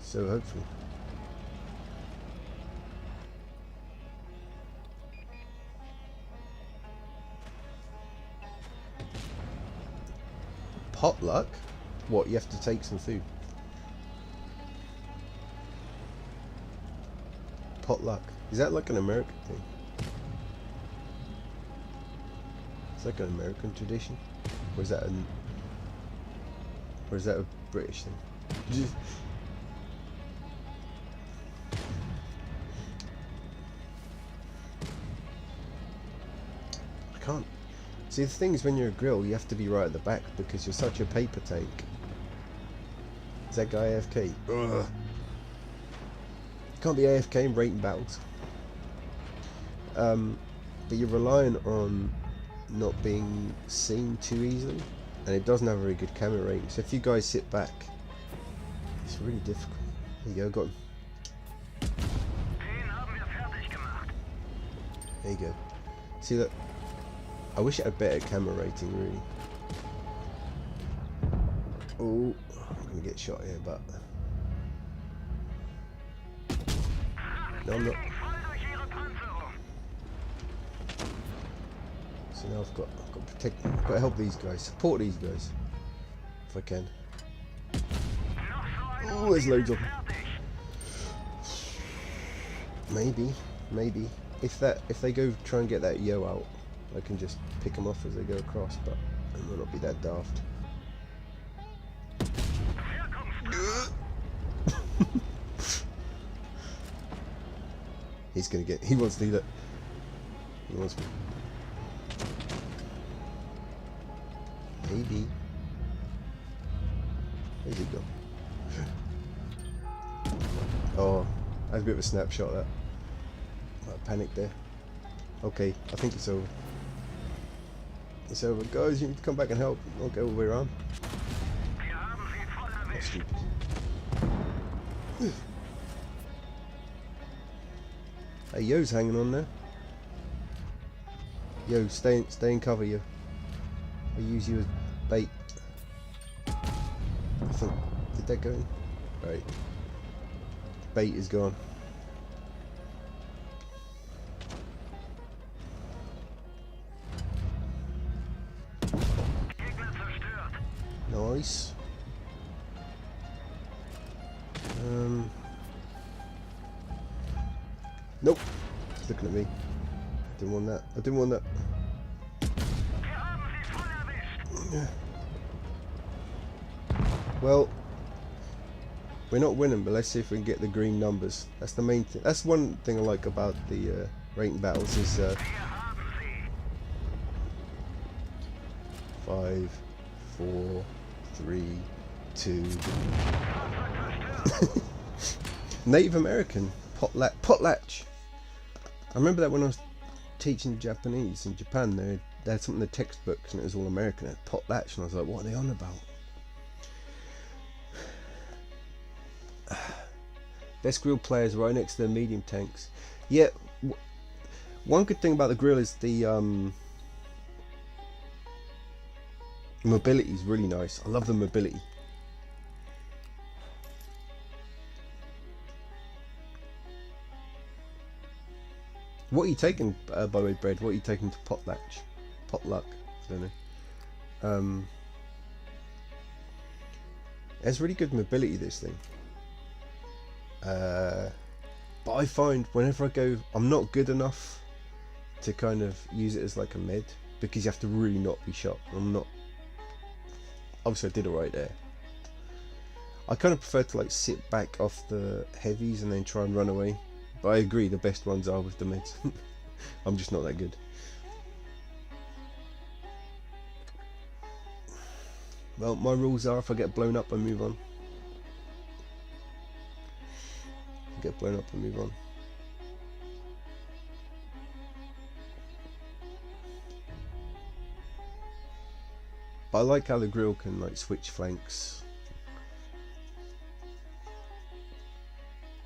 So hopefully. Potluck? What, you have to take some food? Potluck. Is that like an American thing? Is that like an American tradition? Or is that a British thing? I can't. See, the thing is, when you're a grill, you have to be right at the back because you're such a paper tank. Is that guy AFK? Ugh. Can't be AFK in rating battles. But you're relying on not being seen too easily, and it doesn't have a very good camera rating. So if you guys sit back, it's really difficult. There you go, got him. There you go. See, look. I wish it had better camera rating, really. Oh, I'm gonna get shot here, but no, I'm not. So now I've got to protect. I've got to help these guys, support these guys, if I can. Oh, there's loads of them. Maybe if they go try and get that yo out, I can just pick them off as they go across, but it will not be that daft. He's gonna get. He wants to do that. He wants me. Maybe. Where's he gone? Oh, that was a bit of a snapshot. That. I panicked there. Okay, I think it's over. It's over. Guys, you need to come back and help. I'll go all the way around. That's stupid. Hey, Yo's hanging on there. Yo, stay in cover, Yo. I use you as bait. I think, did that go in? Right. Bait is gone. Nice. Nope. He's looking at me. Didn't want that. I didn't want that. Well, we're not winning, but let's see if we can get the green numbers. That's the main thing. That's one thing I like about the rating battles is 5, 4, 3, 2. Native American potlatch. I remember that when I was teaching Japanese in Japan. They had something in the textbooks and it was all American. It had potlatch, and I was like, what are they on about? Best grill players right next to the medium tanks. Yeah, one good thing about the grill is the mobility is really nice. I love the mobility. What are you taking, by the way, Bread? What are you taking to potluck? I don't know. It has really good mobility, this thing. But I find whenever I go, I'm not good enough to kind of use it as like a med, because you have to really not be shot. I'm not. Obviously, I did alright there. I kind of prefer to like sit back off the heavies and then try and run away. But I agree, the best ones are with the meds. I'm just not that good. Well, my rules are if I get blown up, I move on. If I get blown up, I move on. But I like how the grill can like switch flanks.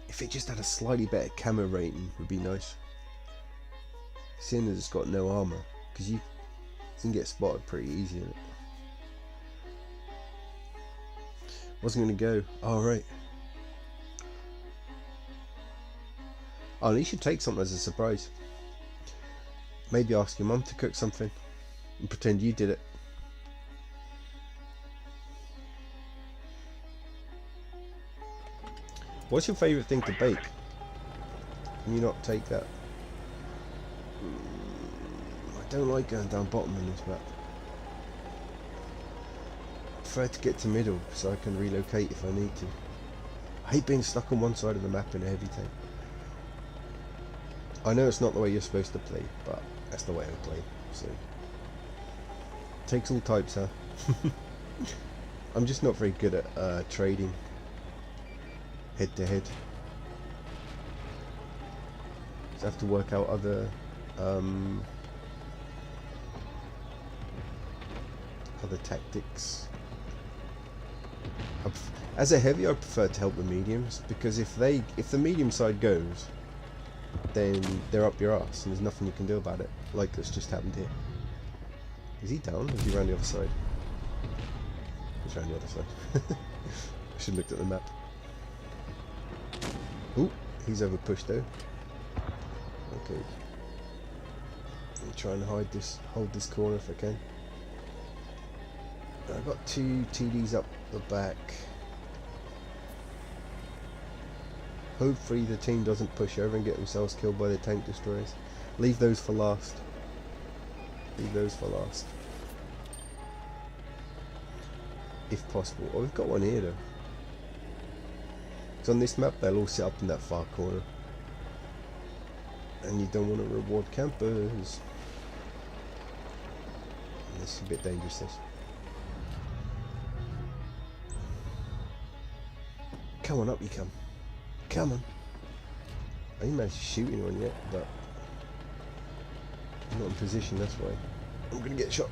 If it just had a slightly better camera rating, would be nice. Seeing as it's got no armor, because you can get spotted pretty easy in it. Wasn't going to go. Oh, right. Oh, you should take something as a surprise. Maybe ask your mum to cook something and pretend you did it. What's your favourite thing to bake? Can you not take that? I don't like going down bottom in this map. I prefer to get to middle so I can relocate if I need to. I hate being stuck on one side of the map in a heavy tank. I know it's not the way you're supposed to play, but that's the way I play. So takes all types, huh? I'm just not very good at trading head to head. So I have to work out other tactics. As a heavy, I prefer to help the mediums, because if the medium side goes, then they're up your ass and there's nothing you can do about it, like that's just happened here. Is he down? Or is he around the other side? He's around the other side. I should have looked at the map. Ooh, he's over pushed though. Okay. I'm trying to hold this corner if I can. I've got two TDs up the back. Hopefully the team doesn't push over and get themselves killed by the tank destroyers. Leave those for last. Leave those for last. If possible. Oh, we've got one here though. So on this map they'll all sit up in that far corner. And you don't want to reward campers. This is a bit dangerous, this. Come on, up you come. Come on. I didn't manage to shoot anyone yet, but I'm not in position, that's why. I'm gonna get shot.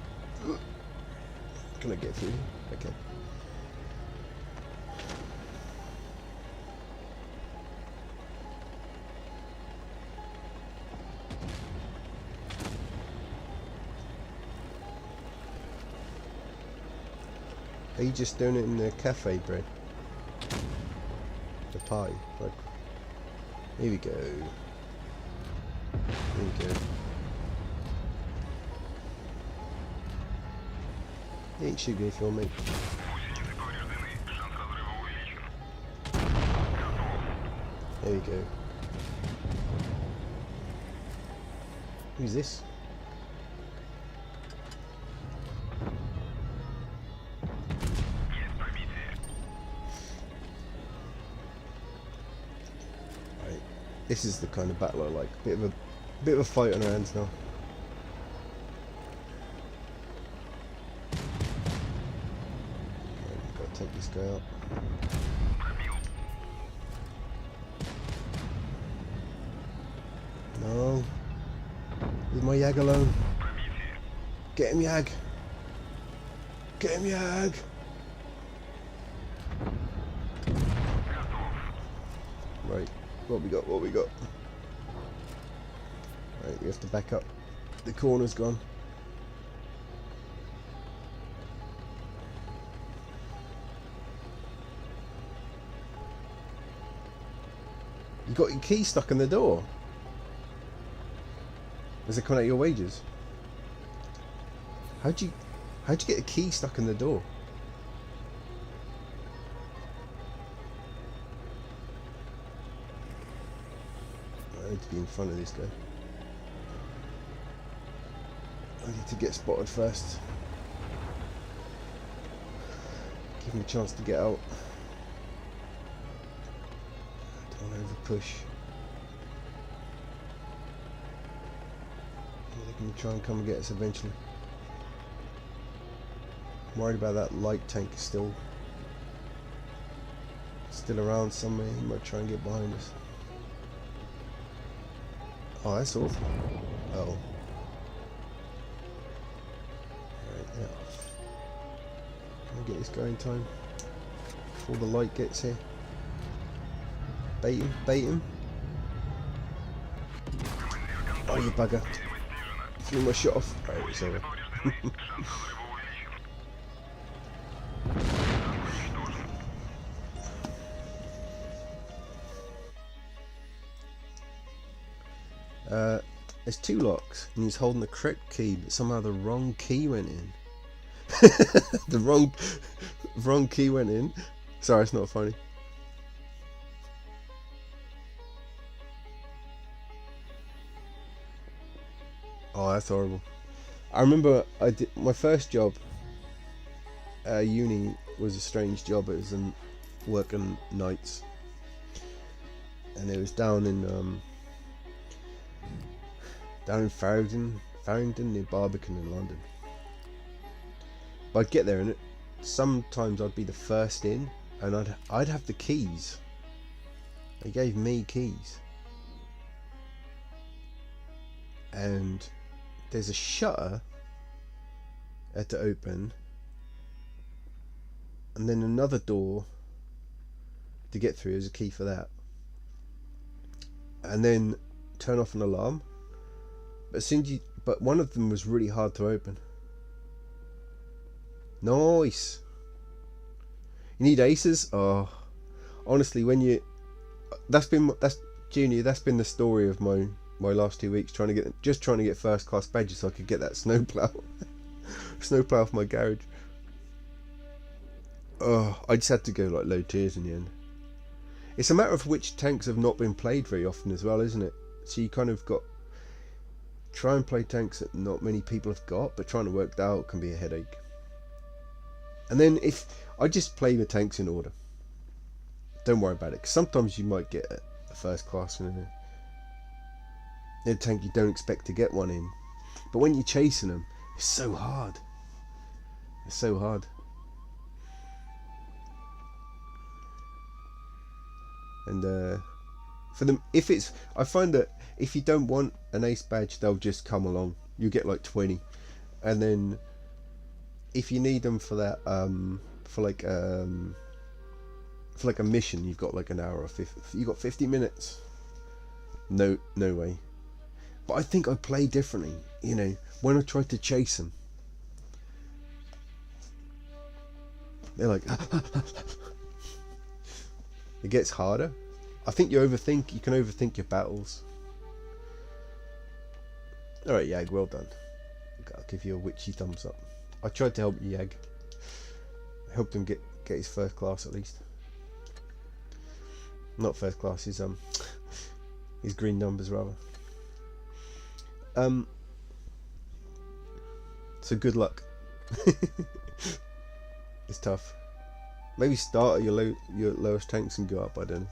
Can I get through? Okay. Are you just doing it in the cafe, Brad? The pie. Right. Here we go. Here we go. You ain't shooting if you're me. There we go. Who's this? Right. This is the kind of battle I like. Bit of a fight on our hands now. Take this guy out. No. Leave my Yag alone. Get him, Yag. Get him, Yag. Right. What we got? What we got? Right, we have to back up. The corner's gone. You got your key stuck in the door. Is it coming out your wages? How'd you get a key stuck in the door? I need to be in front of this guy. I need to get spotted first. Give him a chance to get out. Over push. They're going to try and come and get us eventually. I'm worried about that light tank still around somewhere. He might try and get behind us. Oh, that's awful. Oh. Right, yeah. Can I get this guy in time before the light gets here? Bait him, bait him. Oh, you bugger. Threw my shot off. Right, it's over. There's two locks, and he's holding the correct key, but somehow the wrong key went in. The wrong key went in. Sorry, it's not funny. Oh, that's horrible. I remember I did my first job at uni was a strange job. It was working nights, and it was down in Farringdon near Barbican in London. But I'd get there, and sometimes I'd be the first in, and I'd have the keys. They gave me keys, and there's a shutter I had to open, and then another door to get through. There's a key for that, and then turn off an alarm. But one of them was really hard to open. Nice. You need aces. Oh, honestly, that's been the story of my last 2 weeks, trying to get first class badges so I could get that snowplow for my garage. Oh, I just had to go like low tiers in the end. It's a matter of which tanks have not been played very often as well, isn't it? So you kind of got try and play tanks that not many people have got, but trying to work that out can be a headache. And then if I just play the tanks in order, don't worry about it, because sometimes you might get a first class in a tank you don't expect to get one in, but when you're chasing them, it's so hard. It's so hard. And for them, I find that if you don't want an ace badge, they'll just come along. You get like 20, and then if you need them for that, for like a mission, you've got like an hour or 50. You got 50 minutes. No way. But I think I play differently. You know, when I try to chase them, they're like. It gets harder. I think you can overthink your battles. Alright, Yag, well done. I'll give you a witchy thumbs up. I tried to help Yag. I helped him get his first class at least. Not first class, his green numbers rather. So good luck. It's tough. Maybe start at your lowest tanks and go up, I don't know.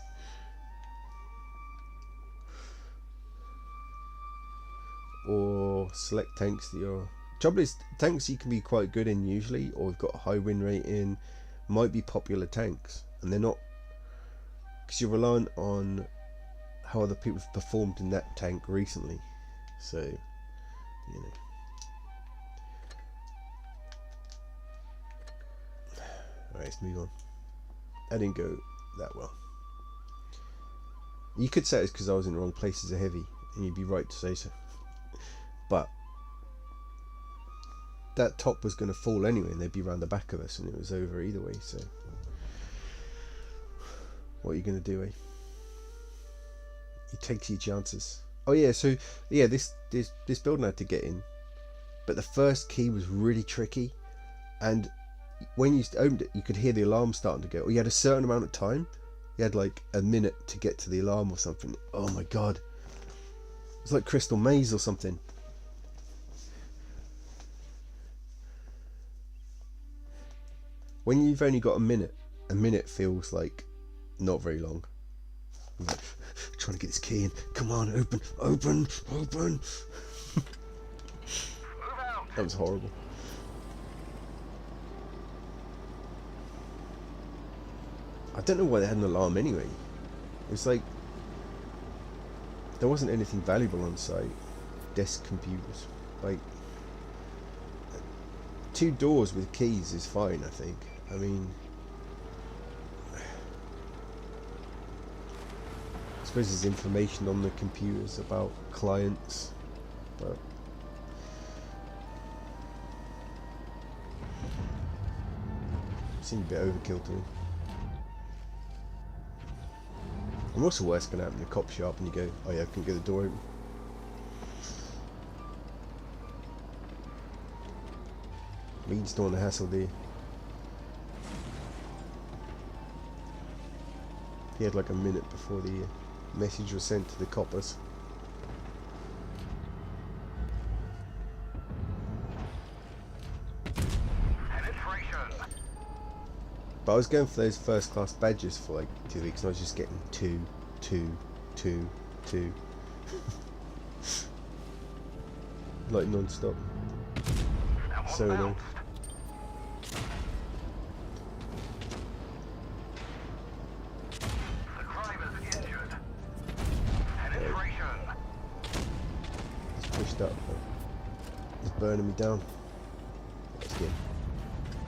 Or select tanks that you're... Trouble is, tanks you can be quite good in usually, or have got a high win rate in, might be popular tanks, and they're not, because you're reliant on how other people have performed in that tank recently. So, you know. Alright, let's move on. That didn't go that well. You could say it's because I was in the wrong place as a heavy, and you'd be right to say so. But that top was going to fall anyway, and they'd be around the back of us, and it was over either way. So, what are you going to do, eh? You take your chances. Oh yeah, so yeah, this building I had to get in, but the first key was really tricky, and when you opened it, you could hear the alarm starting to go. Or you had a certain amount of time. You had like a minute to get to the alarm or something. Oh my god, it was like Crystal Maze or something. When you've only got a minute feels like not very long. I'm like, trying to get this key in. Come on, open. That was horrible. I don't know why they had an alarm anyway. It was like there wasn't anything valuable on site. Desk computers. Like 2 doors with keys is fine, I think. I mean, I suppose there's information on the computers about clients, but it seemed a bit overkill to me. And what's the worst going to happen? The cops show up and you go, oh yeah, I can get the door open. You just don't want the hassle, do you? He had like a minute before the message was sent to the coppers. But I was going for those first class badges for like 2 weeks, and I was just getting 2, 2, 2, 2. Like non-stop. So annoying. The driver's injured. Penetration. It's pushed up. It's burning me down. Let's get.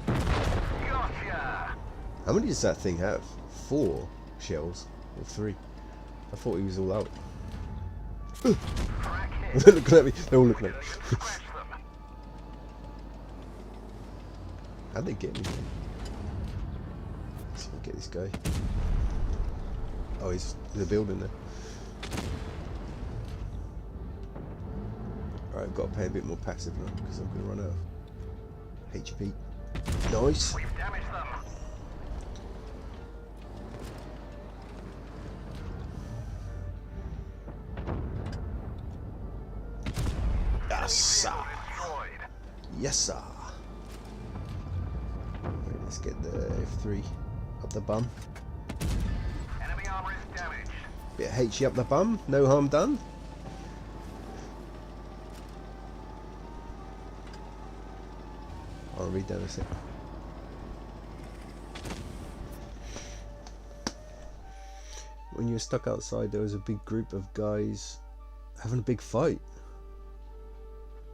Gotcha. How many does that thing have? 4 shells or 3? I thought he was all out. Crackhead. They're looking at me. They're all looking at me. Scratch them. How'd they get me? Let's see if I can get this guy. Oh, he's in the building there. Alright, I've got to pay a bit more passive now because I'm going to run out of HP. Nice. We've damaged them. Yes, sir. Destroyed. Yes, sir. Right, let's get the F3 up the bum. Enemy armor is damaged. Bit of HE up the bum. No harm done. I'll read down a sec. When you were stuck outside, there was a big group of guys having a big fight.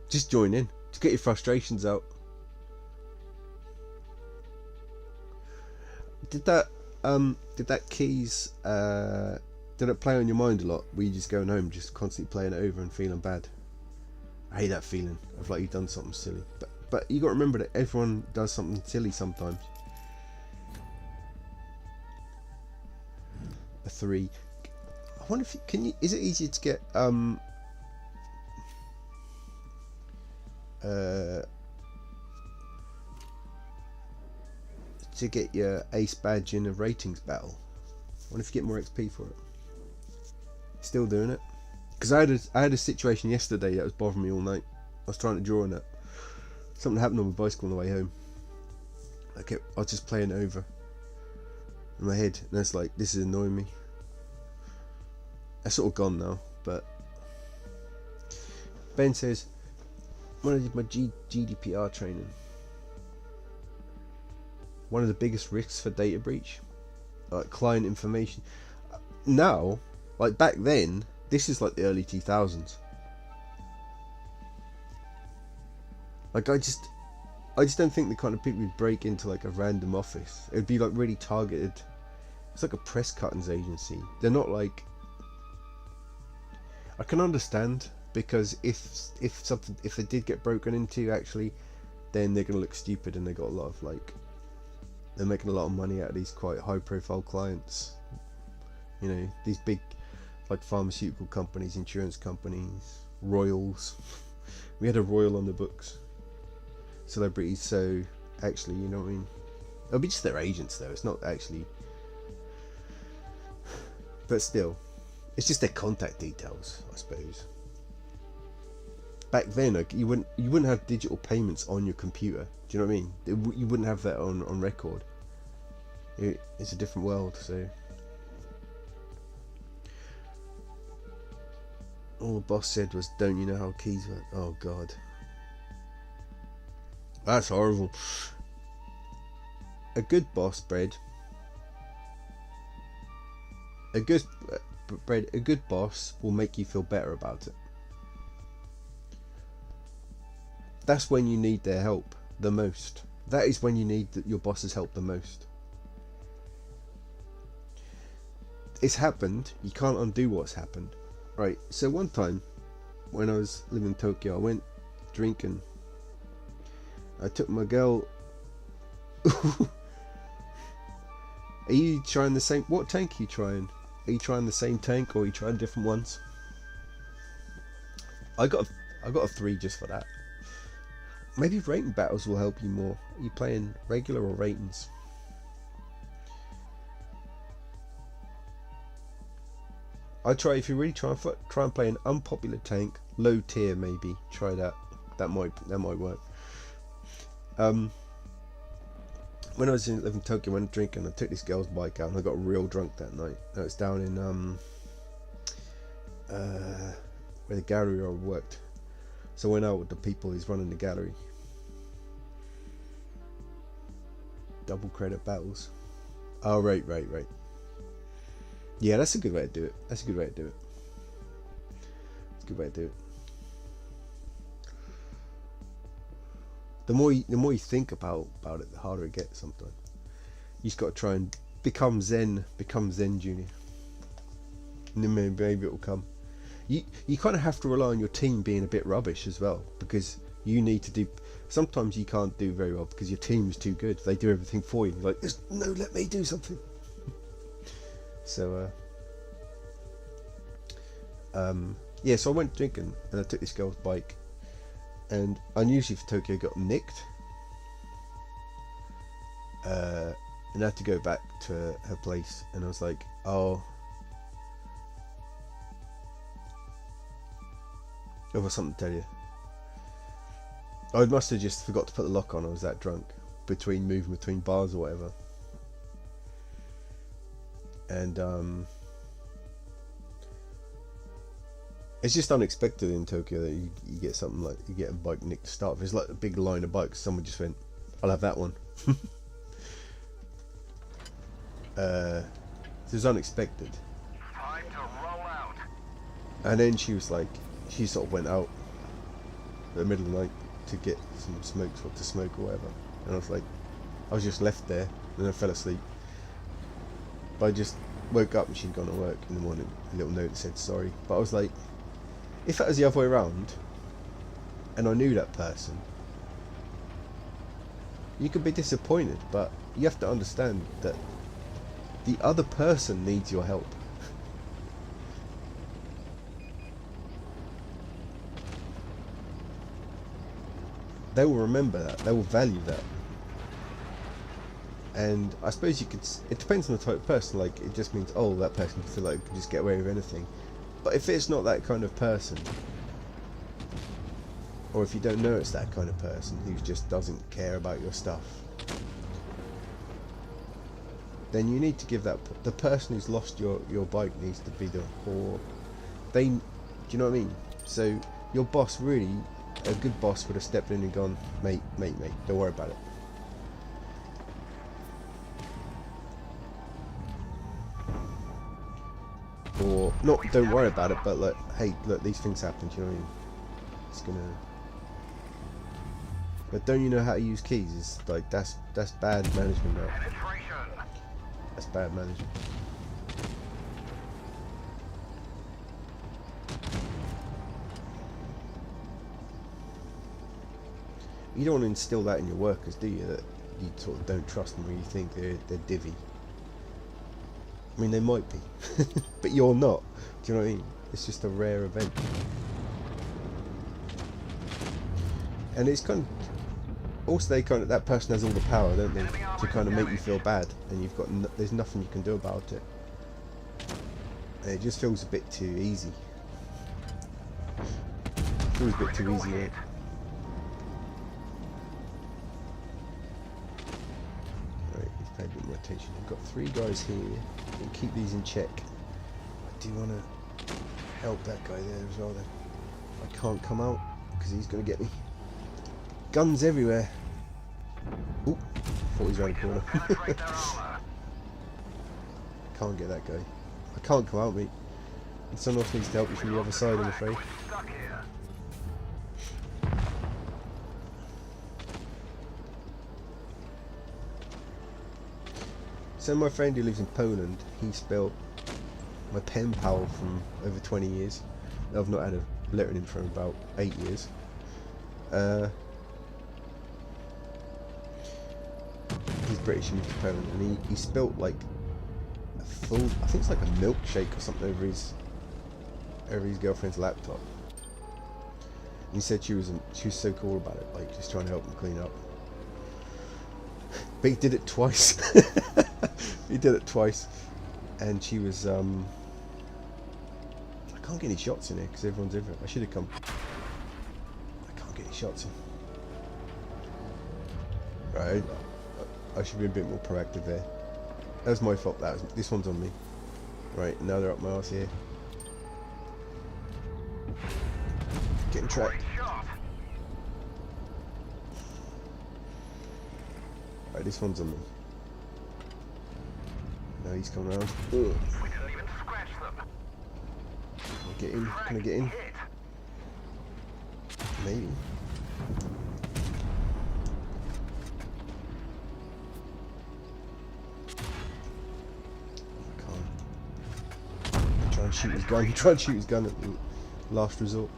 Just join in to get your frustrations out. Did that keys did it play on your mind a lot? Were you just going home just constantly playing it over and feeling bad? I hate that feeling of like you've done something silly. But you got to remember that everyone does something silly sometimes. A 3. I wonder if is it easier to get to get your ace badge in a ratings battle? I wonder if you get more XP for it. Still doing it? Because I had a situation yesterday that was bothering me all night. I was trying to draw on it. Something happened on my bicycle on the way home. I was just playing it over in my head, and it's like, this is annoying me. That's sort of gone now, but Ben says, when I did my GDPR training, one of the biggest risks for data breach, like client information. Now, like back then, this is like the early 2000s. Like I just don't think the kind of people who'd break into like a random office. It would be like really targeted. It's like a press cuttings agency. They're not like. I can understand, because if they did get broken into, actually, then they're gonna look stupid, and they got a lot of like. They're making a lot of money out of these quite high profile clients. You know, these big like pharmaceutical companies, insurance companies, royals. We had a royal on the books. Celebrities, so actually, you know what I mean? It'll be just their agents though, it's not actually. But still, it's just their contact details, I suppose. Back then, like, you wouldn't have digital payments on your computer. Do you know what I mean? You wouldn't have that on record. It's a different world, so. All the boss said was, "Don't you know how keys work?" Oh God, that's horrible. A good boss, a good boss will make you feel better about it. That's when you need their help the most. That is when you need your boss's help the most. It's happened. You can't undo what's happened. Right, so one time when I was living in Tokyo, I went drinking. I took my girl. Are you trying the same? What tank are you trying? Are you trying the same tank, or are you trying different ones? I got a 3 just for that. Maybe rating battles will help you more. Are you playing regular or ratings? I try, if you really try and play an unpopular tank, low tier maybe. Try that. That might work. when I was living in Tokyo, when drinking, I took this girl's bike out and I got real drunk that night. It was down in where the gallery worked. So I went out with the people who's running the gallery. Double credit battles. Oh, right. Yeah, that's a good way to do it. It's a good way to do it. The more you think about it, the harder it gets sometimes. You just got to try and become Zen Junior. And then maybe it will come. You kind of have to rely on your team being a bit rubbish as well, because you need to do. Sometimes you can't do very well because your team is too good. They do everything for you. You're like, no, let me do something. So yeah. So I went drinking and I took this girl's bike, and unusually for Tokyo, got nicked. And I had to go back to her place, and I was like, oh. I've got something to tell you. I must have just forgot to put the lock on. I was that drunk, moving between bars or whatever. And it's just unexpected in Tokyo that you get something like, you get a bike nicked to start with. It's like a big line of bikes. Someone just went, I'll have that one. It was unexpected. Time to roll out. And then she was like, she sort of went out in the middle of the night to get some smokes, what to smoke or whatever. And I was like, I was just left there, and I fell asleep. But I just woke up and she'd gone to work in the morning. A little note that said sorry. But I was like, if that was the other way around, and I knew that person, you could be disappointed, but you have to understand that the other person needs your help. They will remember that. They will value that. And I suppose you could. It depends on the type of person. Like, it just means, oh, that person feel like can just get away with anything. But if it's not that kind of person, or if you don't know it's that kind of person who just doesn't care about your stuff, then you need to give that. The person who's lost your bike needs to be the, or they. Do you know what I mean? So your boss really. A good boss would have stepped in and gone, mate, don't worry about it. Or, not don't worry about it, but like, hey, look, these things happen, do you know what I mean? It's gonna... But don't you know how to use keys? It's like, that's bad management now. That's bad management. You don't want to instill that in your workers, do you? That you sort of don't trust them, or you think they're divvy. I mean, they might be, but you're not. Do you know what I mean? It's just a rare event, and it's kind of also that person has all the power, don't they, to kind of make you feel bad, and you've got there's nothing you can do about it. And it just feels a bit too easy. It feels a bit too easy, right? A bit more attention. We've got 3 guys here. We'll keep these in check. I do want to help that guy there as well then. I can't come out because he's going to get me. Guns everywhere. Ooh, thought he was around the corner. Can't get that guy. I can't come out, mate. And someone else needs to help me from the other side, I'm afraid. So my friend who lives in Poland, he spelled my pen pal from over 20 years. I've not had a letter in him for about 8 years. He's British and lives in Poland, and he spelt like a full, I think it's like a milkshake or something over his girlfriend's laptop. And he said she was so cool about it, like just trying to help him clean up. But he did it twice. He did it twice, and she was. I can't get any shots in here because everyone's everywhere. I should have come. I can't get any shots in. Right. I should be a bit more proactive there. That was my fault. This one's on me. Right, now they're up my arse here. Getting tracked. Right, this one's on me. Now he's coming around. Ugh. We didn't even scratch them. Can I get in? Can I get in? Maybe. I can't. Try and shoot his gun. Try and shoot his gun at the last resort.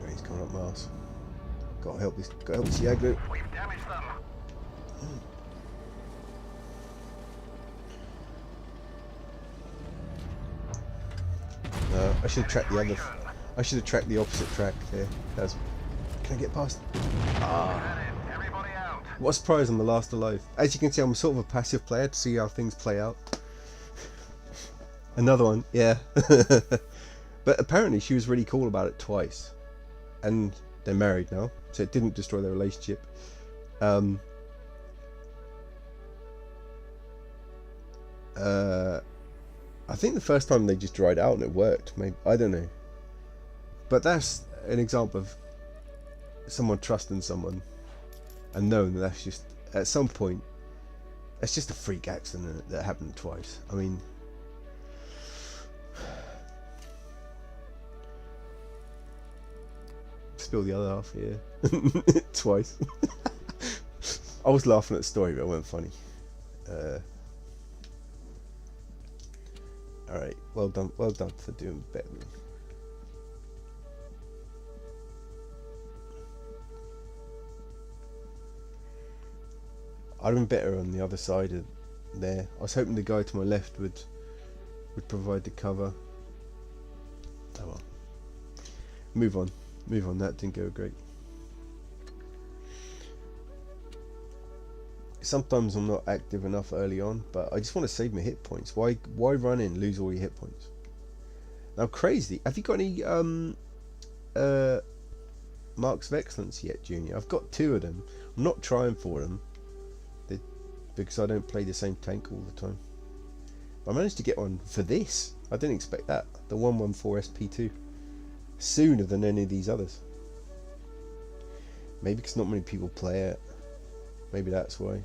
Right, he's coming up my arse. Gotta help this Yaglu. We've damaged them. I should have tracked the other. I should have tracked the opposite track there. That's. Can I get past? Ah. Everybody out. What a surprise! I'm the last alive. As you can see, I'm sort of a passive player to see how things play out. Another one, yeah. But apparently, she was really cool about it twice, and they're married now, so it didn't destroy their relationship. I think the first time they just dried out and it worked. Maybe, I don't know. But that's an example of someone trusting someone and knowing that that's just, at some point, it's just a freak accident that happened twice. I mean, spill the other half here. Twice. I was laughing at the story, but it wasn't funny. Alright, well done for doing better than me. I'd have been better on the other side of there. I was hoping the guy to my left would provide the cover. Oh well. Move on, that didn't go great. Sometimes I'm not active enough early on, but I just want to save my hit points. Why run in, lose all your hit points? Now, crazy. Have you got any marks of excellence yet, Junior? I've got 2 of them. I'm not trying for them because I don't play the same tank all the time. I managed to get one for this. I didn't expect that. The 114 SP2 sooner than any of these others. Maybe because not many people play it. Maybe that's why.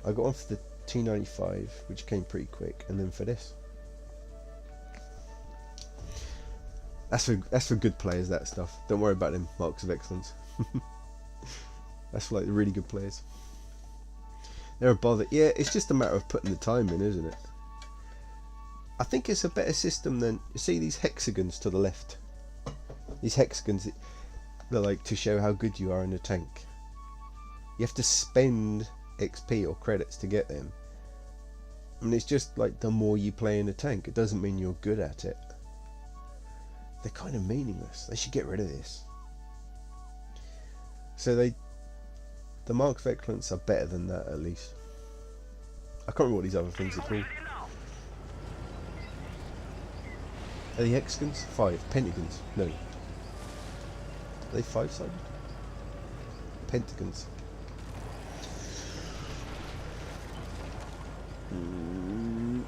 I got one for the T95, which came pretty quick, and then for this. That's for good players, that stuff. Don't worry about them marks of excellence. That's for like the really good players. They're a bother. Yeah, it's just a matter of putting the time in, isn't it? I think it's a better system than, you see these hexagons to the left. These hexagons, they're like to show how good you are in a tank. You have to spend XP or credits to get them. And it's just like the more you play in a tank, it doesn't mean you're good at it. They're kind of meaningless. They should get rid of this. So the marks of excellence are better than that, at least. I can't remember what these other things are called. Are they hexagons? 5. Pentagons? No. Are they 5-sided? Pentagons.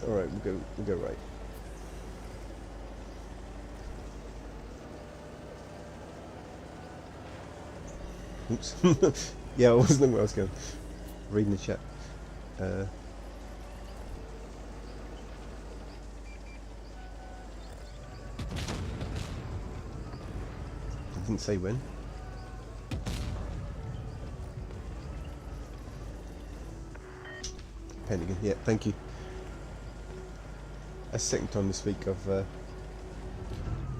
Alright, we'll go right. Oops. Yeah, I wasn't knowing where I was going. Reading the chat. I didn't say when. Pentagon, yeah, thank you. That's the second time this week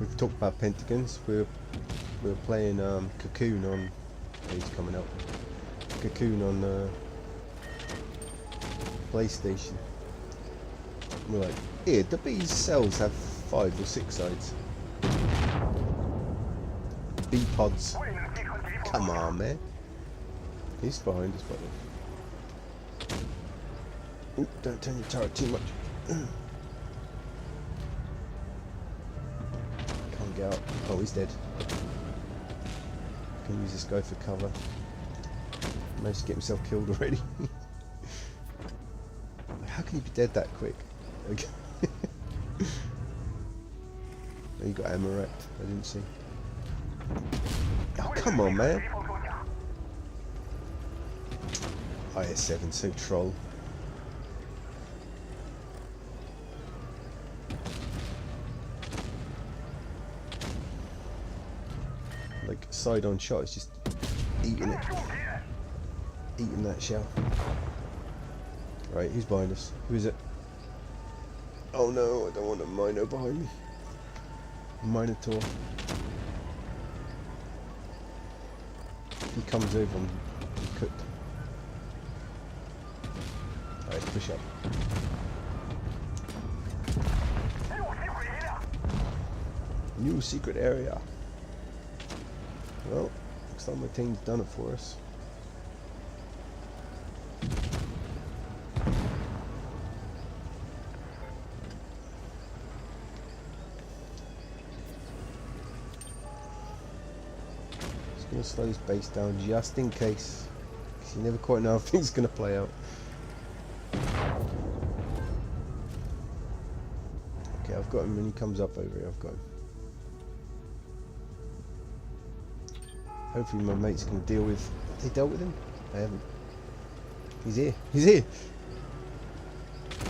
we've talked about pentagons. We were playing Cocoon on. He's coming out. Cocoon on PlayStation. And we're like, here, do these cells have 5 or 6 sides? B pods. Come on, man. He's behind us, buddy. Ooh, don't turn your turret too much. Can't get out. Oh, he's dead. Can use this guy for cover. Managed to get himself killed already. How can he be dead that quick? Okay. Oh, you got ammo wrecked. I didn't see. Oh, come on, man. IS-7, so troll. Like side-on shot, it's just eating it. Eating that shell. Right, who's behind us? Who is it? Oh no, I don't want a Mino behind me. Minotaur. If he comes over, I'm cooked. Alright, push up. New secret area. Well, looks like my team's done it for us. Just gonna slow this base down just in case. Because you never quite know how things are gonna play out. Okay, I've got him when he comes up over here, I've got him. Hopefully my mate's going to deal with... Have they dealt with him? They haven't. He's here. He's here!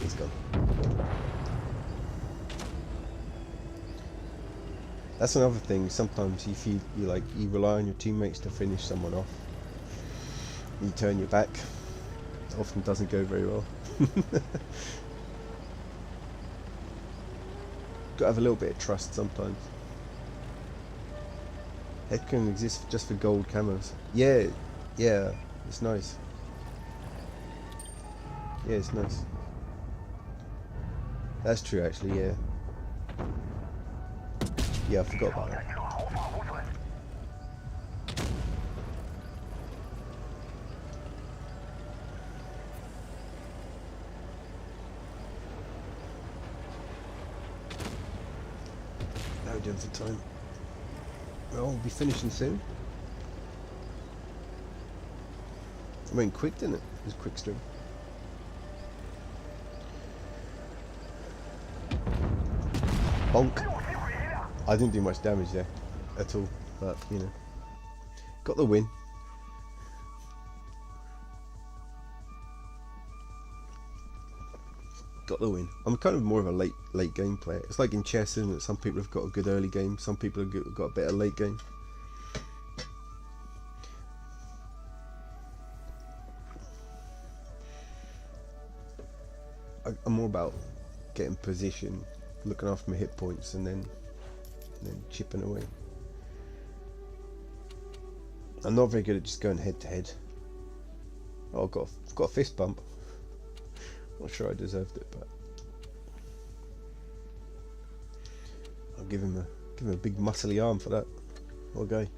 He's gone. That's another thing. Sometimes you rely on your teammates to finish someone off. You turn your back. It often doesn't go very well. Got to have a little bit of trust sometimes. Headcam exists just for gold camos. Yeah, yeah, it's nice. Yeah, it's nice. That's true, actually. Yeah. Yeah, I forgot about that. How are we doing for time? Well, we'll be finishing soon. I mean, quick, didn't it? It was a quick stream. Bonk. I didn't do much damage there at all, but you know, got the win. Got the win. I'm kind of more of a late game player. It's like in chess, isn't it? Some people have got a good early game. Some people have got a better late game. I'm more about getting position, looking after my hit points, and then chipping away. I'm not very good at just going head to head. Oh, I've got a fist bump. Not sure I deserved it, but I'll give him a big muscly arm for that. What a guy.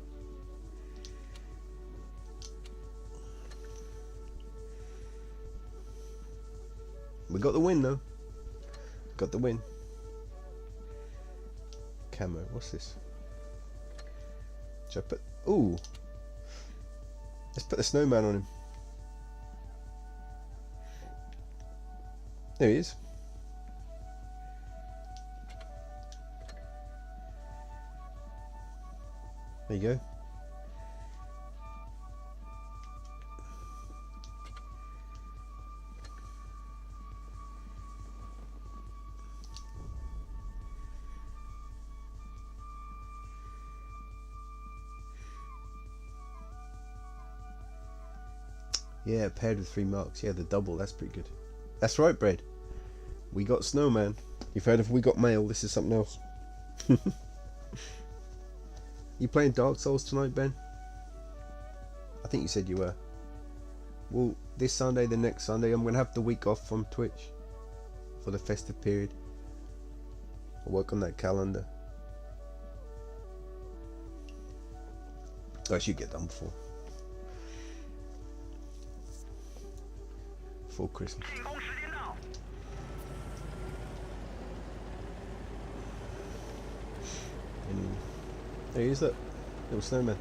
We got the win though. Got the win. Camo, what's this? Should I put... Ooh! Let's put the snowman on him. There he is. There you go. Yeah, paired with 3 marks. Yeah, the double, that's pretty good. That's right, Bread. We got Snowman. You've heard of We Got Mail, this is something else. You playing Dark Souls tonight, Ben? I think you said you were. Well, this Sunday, the next Sunday, I'm going to have the week off from Twitch for the festive period. I'll work on that calendar. I should get done before Christmas. And there he is, that little snowman.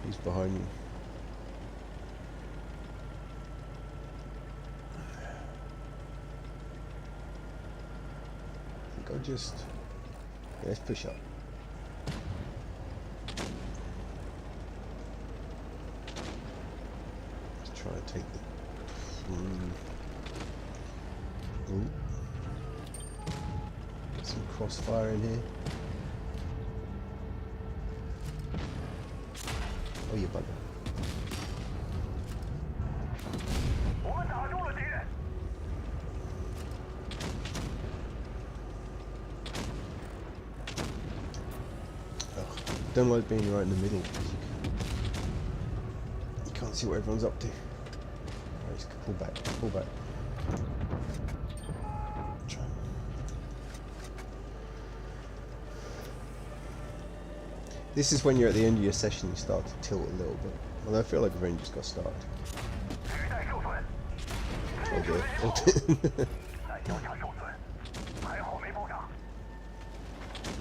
He's behind me. I think I'll just... Yeah, let's push up. Let's try and take the... Ooh. Get some crossfire in here. Oh, you bugger. Don't like being right in the middle because you can't see what everyone's up to. Right, just pull back, pull back. Try. This is when you're at the end of your session, you start to tilt a little bit. Although I feel like I've only just got started. I'll do it.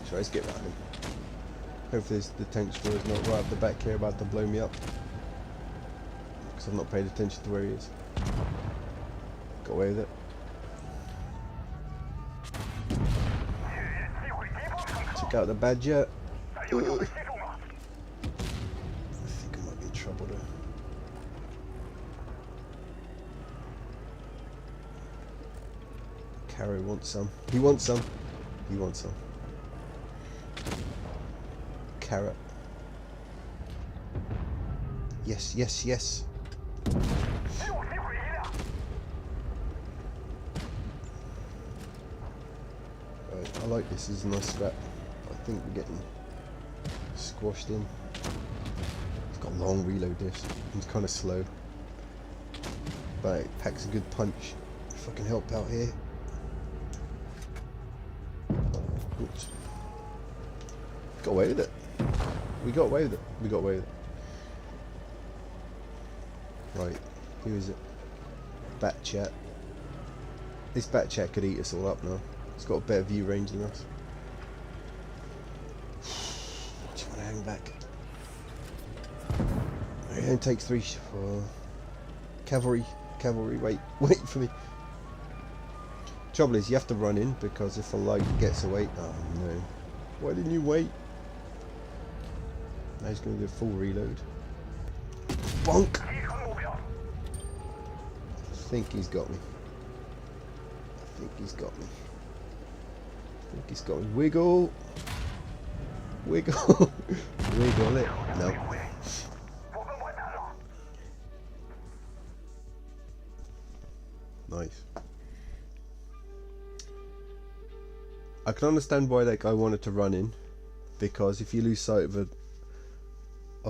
So let's get right in. Hopefully the tank score is not right up the back here about to blow me up. Because I've not paid attention to where he is. Got away with it. Check out the badger. I think I might be in trouble though. Carry wants some. He wants some. He wants some. Carrot. Yes, yes, yes. Right, I like this. This is a nice scrap. I think we're getting squashed in. It's got a long reload this. It's kind of slow. But it packs a good punch. Fucking help out here. Oops. Got away with it. We got away with it. We got away with it. Right, who is it? Bat Chat. This Bat Chat could eat us all up now. It's got a better view range than us. Just want to hang back. It only takes 3 for cavalry. Cavalry, wait for me. Trouble is, you have to run in because if the light gets away. Oh no! Why didn't you wait? Now he's going to do a full reload. Bonk! I think he's got me. I think he's got me. I think he's got me. Wiggle! Wiggle! Wiggle it. No. Nice. I can understand why that guy wanted to run in, because if you lose sight of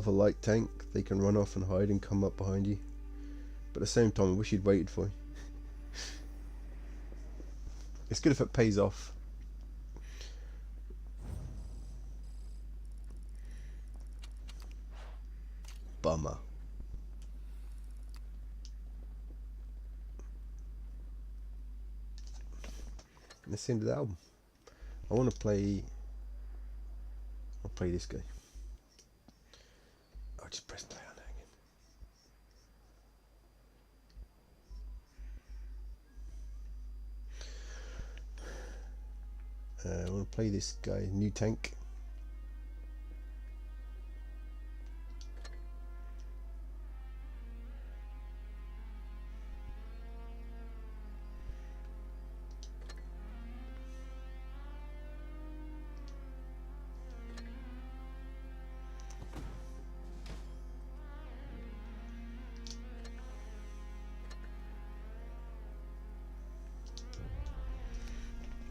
a light tank, they can run off and hide and come up behind you. But at the same time, I wish you'd waited for you. It's good if it pays off. Bummer. And that's the end of the album. I want to play... I'll play this guy. I'll just press play on that again. I want to play this guy, New Tank.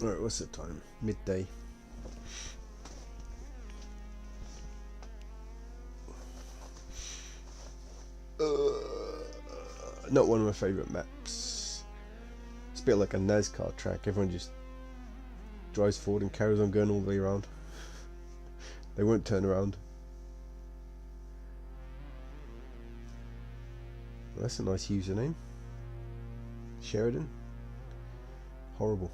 Alright, what's the time? Midday. Not one of my favourite maps. It's a bit like a NASCAR track. Everyone just drives forward and carries on going all the way around. They won't turn around. Well, that's a nice username. Sheridan. Horrible.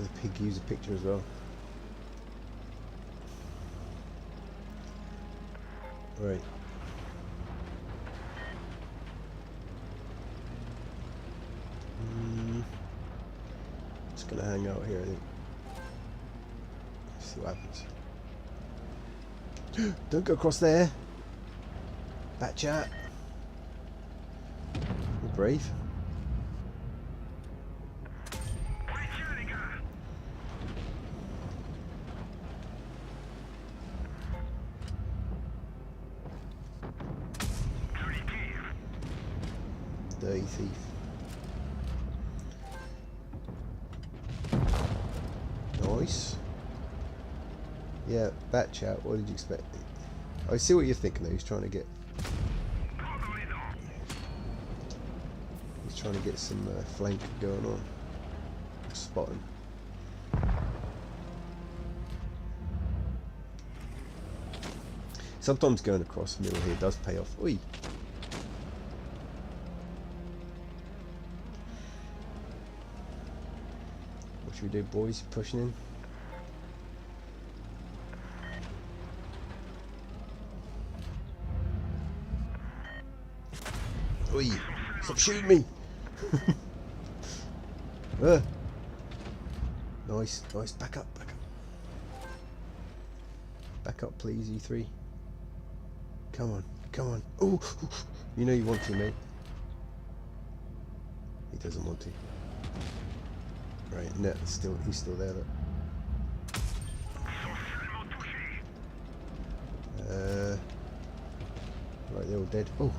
The pig use a picture as well. Right. Just gonna hang out here, I think. See what happens. Don't go across there. Bat chat. You're brave. Dirty thief. Nice. Yeah, bat chat. What did you expect? I see what you're thinking though. He's trying to get. He's trying to get some flank going on. Spot him. Sometimes going across the middle here does pay off. Oi. What should we do, boys? Pushing in. Oi! Stop shooting me! Nice, nice. Back up, back up. Back up, please, E3. Come on, come on. Oh, you know you want to, mate. He doesn't want to. Right, net still. He's still there. Look. Right, they're all dead. Oh.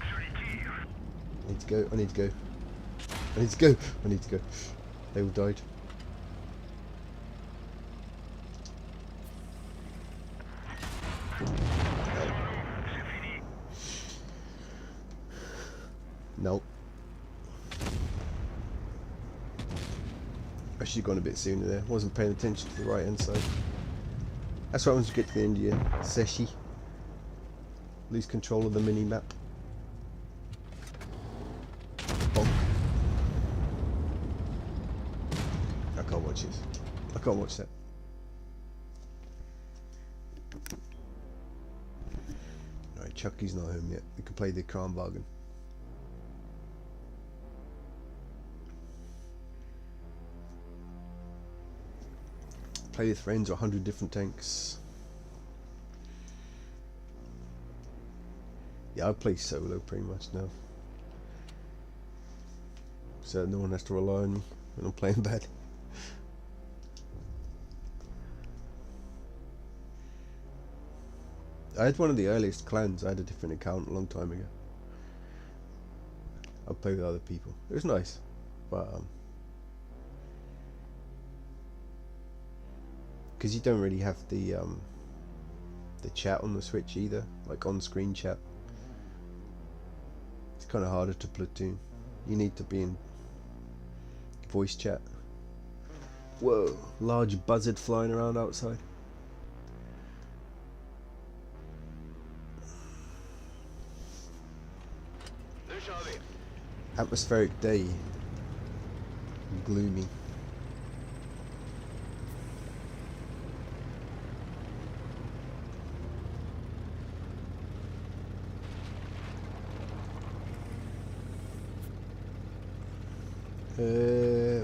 I need to go. I need to go. I need to go. I need to go. They all died. Nope. I should have gone a bit sooner there. Wasn't paying attention to the right hand side. That's what happens when you get to the India Seshi. Lose control of the mini map. Bonk. I can't watch this. I can't watch that. Alright, Chucky's not home yet. We can play the Crown Bargain. Play with friends or 100 different tanks. Yeah, I play solo pretty much now. So no one has to rely on me when I'm playing bad. I had one of the earliest clans. I had a different account a long time ago. I'd play with other people. It was nice, but because you don't really have the chat on the Switch either, like on-screen chat. It's kind of harder to platoon. You need to be in voice chat. Whoa, large buzzard flying around outside. Atmospheric day. Gloomy.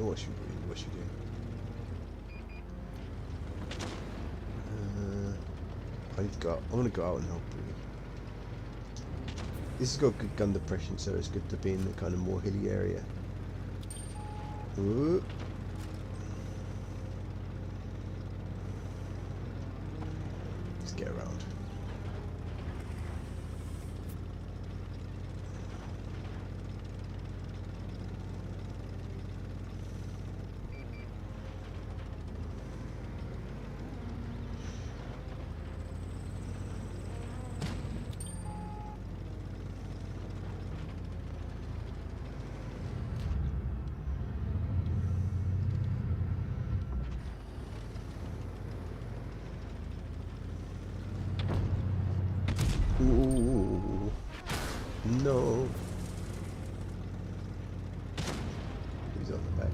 What should we do? What should we do? I need to go out. I want to go out and help. Really. This has got good gun depression, so it's good to be in the kind of more hilly area. Ooh. Let's get around. Ooh, no. He's on the back.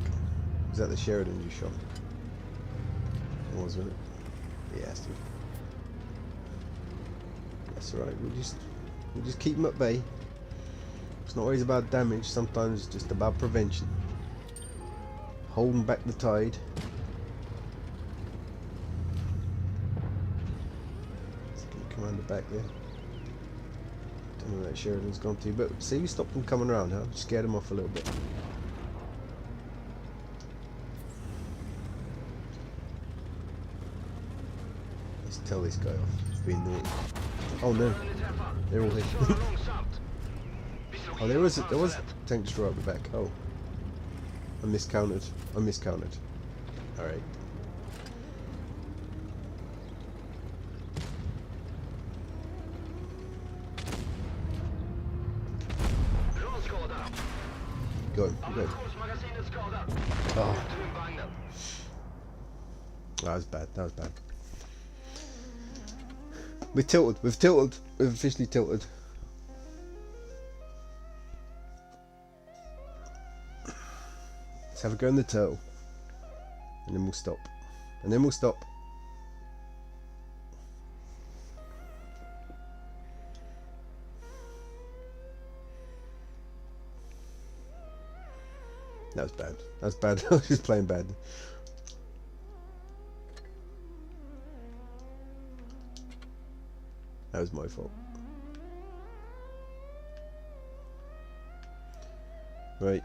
Was that the Sheridan you shot? It was, wasn't it? Yeah, it has to be. That's alright, we'll just keep them at bay. It's not always about damage, sometimes it's just about prevention. Holding back the tide. Commander back there. Don't know where that Sheridan's gone to, but see, we stopped them coming around, huh? Scared them off a little bit. Let's tell this guy off. He's being naughty. Oh no, they're all here. Oh, there was a tank destroyer up the back. Oh, I miscounted. All right. Go. Oh. That was bad. We've tilted. We've officially tilted. Let's have a go in the turtle. And then we'll stop. That was bad. I was just playing bad. That was my fault. Right.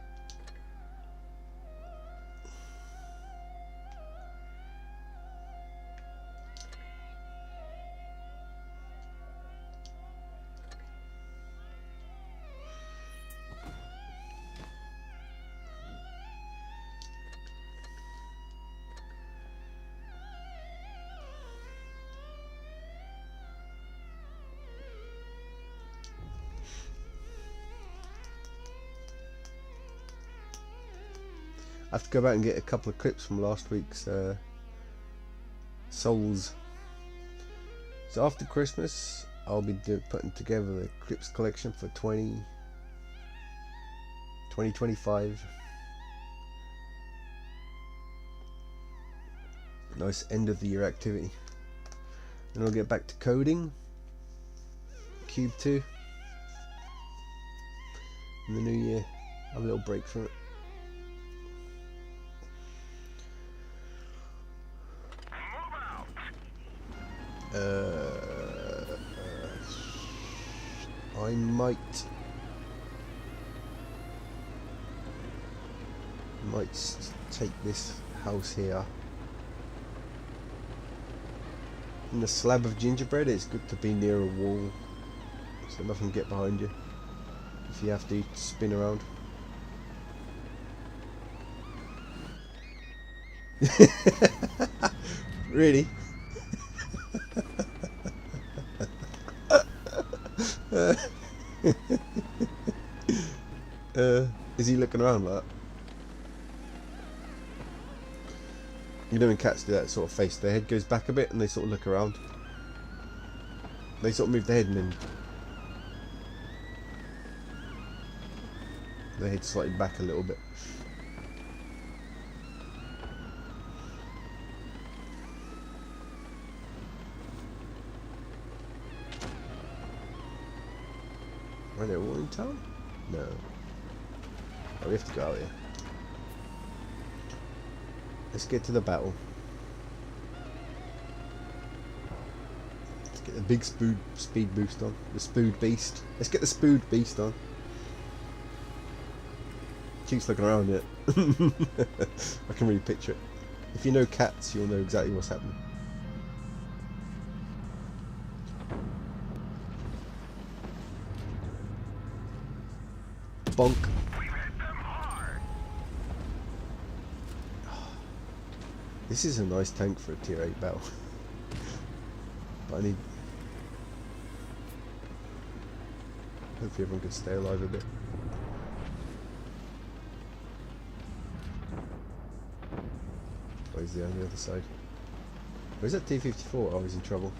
I have to go back and get a couple of clips from last week's Souls. So after Christmas, I'll be putting together the clips collection for 2025. Nice end of the year activity. Then I'll get back to coding. Cube 2. In the new year. Have a little break from it. I might take this house here. In the slab of gingerbread, it's good to be near a wall so nothing can get behind you if you have to spin around. Really? Is he looking around like that? You know when cats do that sort of face, their head goes back a bit and they sort of look around. They sort of move their head and then their head slightly back a little bit. Are they all in town? No. Oh, we have to go out here. Let's get to the battle. Let's get the big speed boost on. The spood beast. Let's get the spood beast on. Keeps looking around it. I can really picture it. If you know cats, you'll know exactly what's happening. Bonk. This is a nice tank for a tier 8 battle. But I need... hopefully everyone can stay alive a bit. Oh, he's there on the other side. Where's that T-54? Oh, he's in trouble.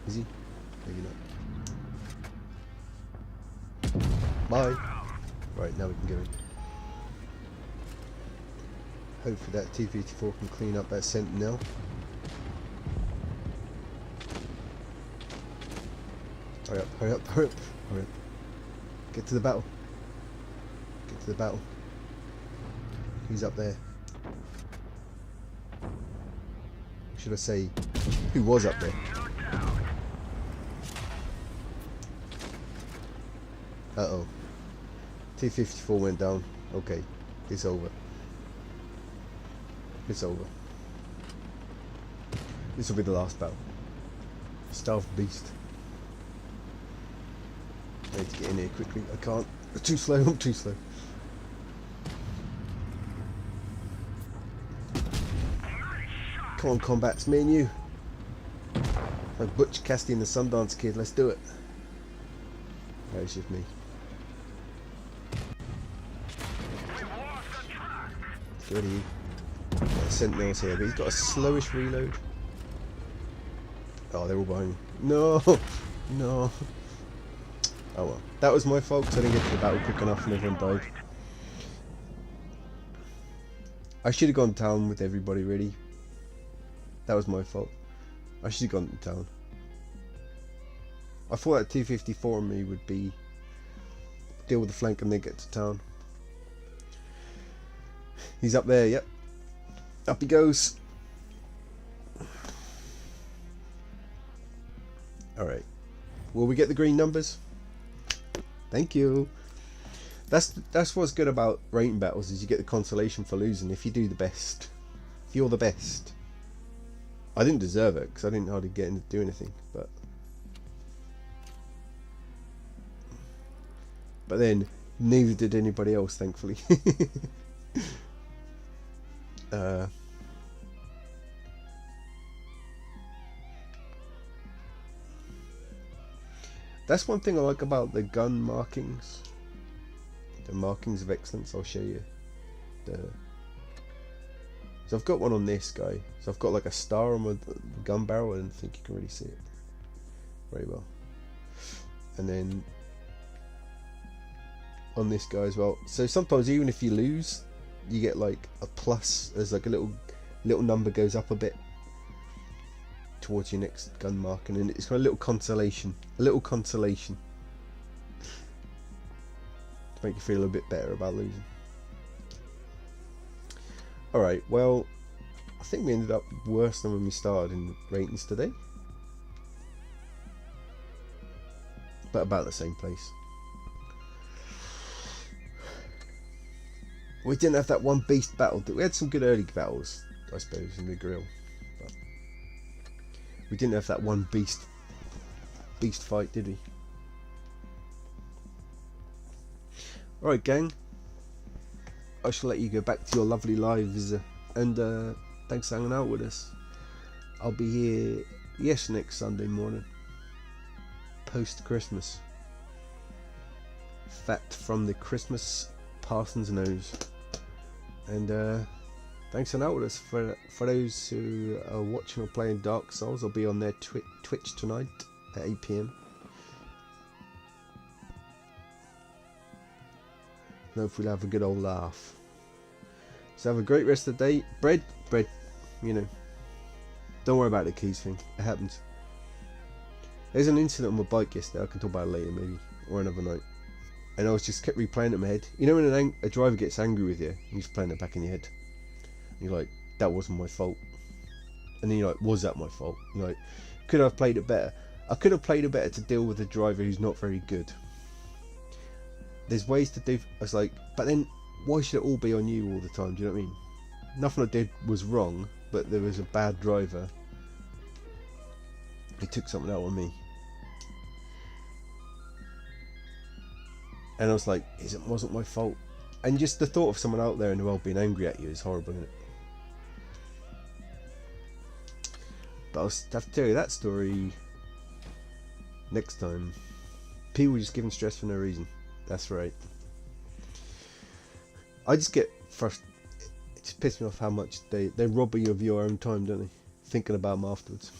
Is he? Maybe not. Bye! Right, now we can go in. Hopefully that T-54 can clean up that sentinel. Hurry up, hurry up, hurry up, hurry up. Get to the battle. Get to the battle. He's up there. Should I say, who was up there? Uh-oh. T-54 went down. Okay, it's over. It's over. This will be the last battle. Stealth beast. I need to get in here quickly. I can't. I'm too slow. I'm too slow. Come on, combats, me and you. Like Butch Cassidy and the Sundance Kid. Let's do it. No, it's just me. Goody. Sentinel's here, but he's got a slowish reload. Oh, they're all behind me. No! No! Oh well. That was my fault because I didn't get to the battle quick enough and everyone died. I should have gone to town with everybody, really. That was my fault. I should have gone to town. I thought that T-54 on me would be deal with the flank and then get to town. He's up there, yep. Up he goes. Alright. Will we get the green numbers? Thank you. That's what's good about rating battles, is you get the consolation for losing if you do the best. If you're the best. I didn't deserve it because I didn't hardly get in to do anything, but then neither did anybody else, thankfully. That's one thing I like about the gun markings. The markings of excellence, I'll show you. So I've got one on this guy. So I've got like a star on my gun barrel. I don't think you can really see it very well. And then on this guy as well. So sometimes even if you lose, you get like a plus. There's like a little number goes up a bit towards your next gun mark, and then it's got a little consolation. A little consolation to make you feel a bit better about losing. Alright, well, I think we ended up worse than when we started in ratings today. But about the same place. We didn't have that one beast battle. We had some good early battles, I suppose, in the grill. But we didn't have that one beast fight, did we? Alright, gang. I shall let you go back to your lovely lives, and thanks for hanging out with us. I'll be here, yes, next Sunday morning, post Christmas. Fat from the Christmas Parson's nose. And thanks for hanging out with us. For those who are watching or playing Dark Souls, I'll be on their Twitch tonight at 8 PM. Hopefully we'll have a good old laugh. So have a great rest of the day. Bread, you know. Don't worry about the keys thing. It happens. There's an incident on my bike yesterday. I can talk about it later maybe, or another night. And I was just kept replaying it in my head. You know when a driver gets angry with you, and you're just playing it back in your head. And you're like, that wasn't my fault. And then you're like, was that my fault? And you're like, could I have played it better? I could have played it better to deal with a driver who's not very good. There's ways to do. I was like, but then why should it all be on you all the time? Do you know what I mean? Nothing I did was wrong, but there was a bad driver. He took something out on me, and I was like, it wasn't my fault. And just the thought of someone out there in the world being angry at you is horrible, isn't it? But I'll have to tell you that story next time. People just giving stress for no reason. That's right. I just get frustrated. It just pisses me off how much they rob you of your own time, don't they? Thinking about them afterwards.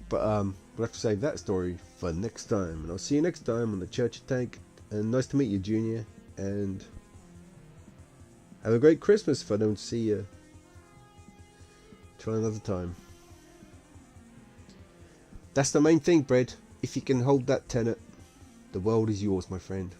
But we'll have to save that story for next time. And I'll see you next time on the Church of Tank. And nice to meet you, Junior. And Have a great Christmas if I don't see you. Try another time. That's the main thing, Bread. If you can hold that tenet, the world is yours, my friend.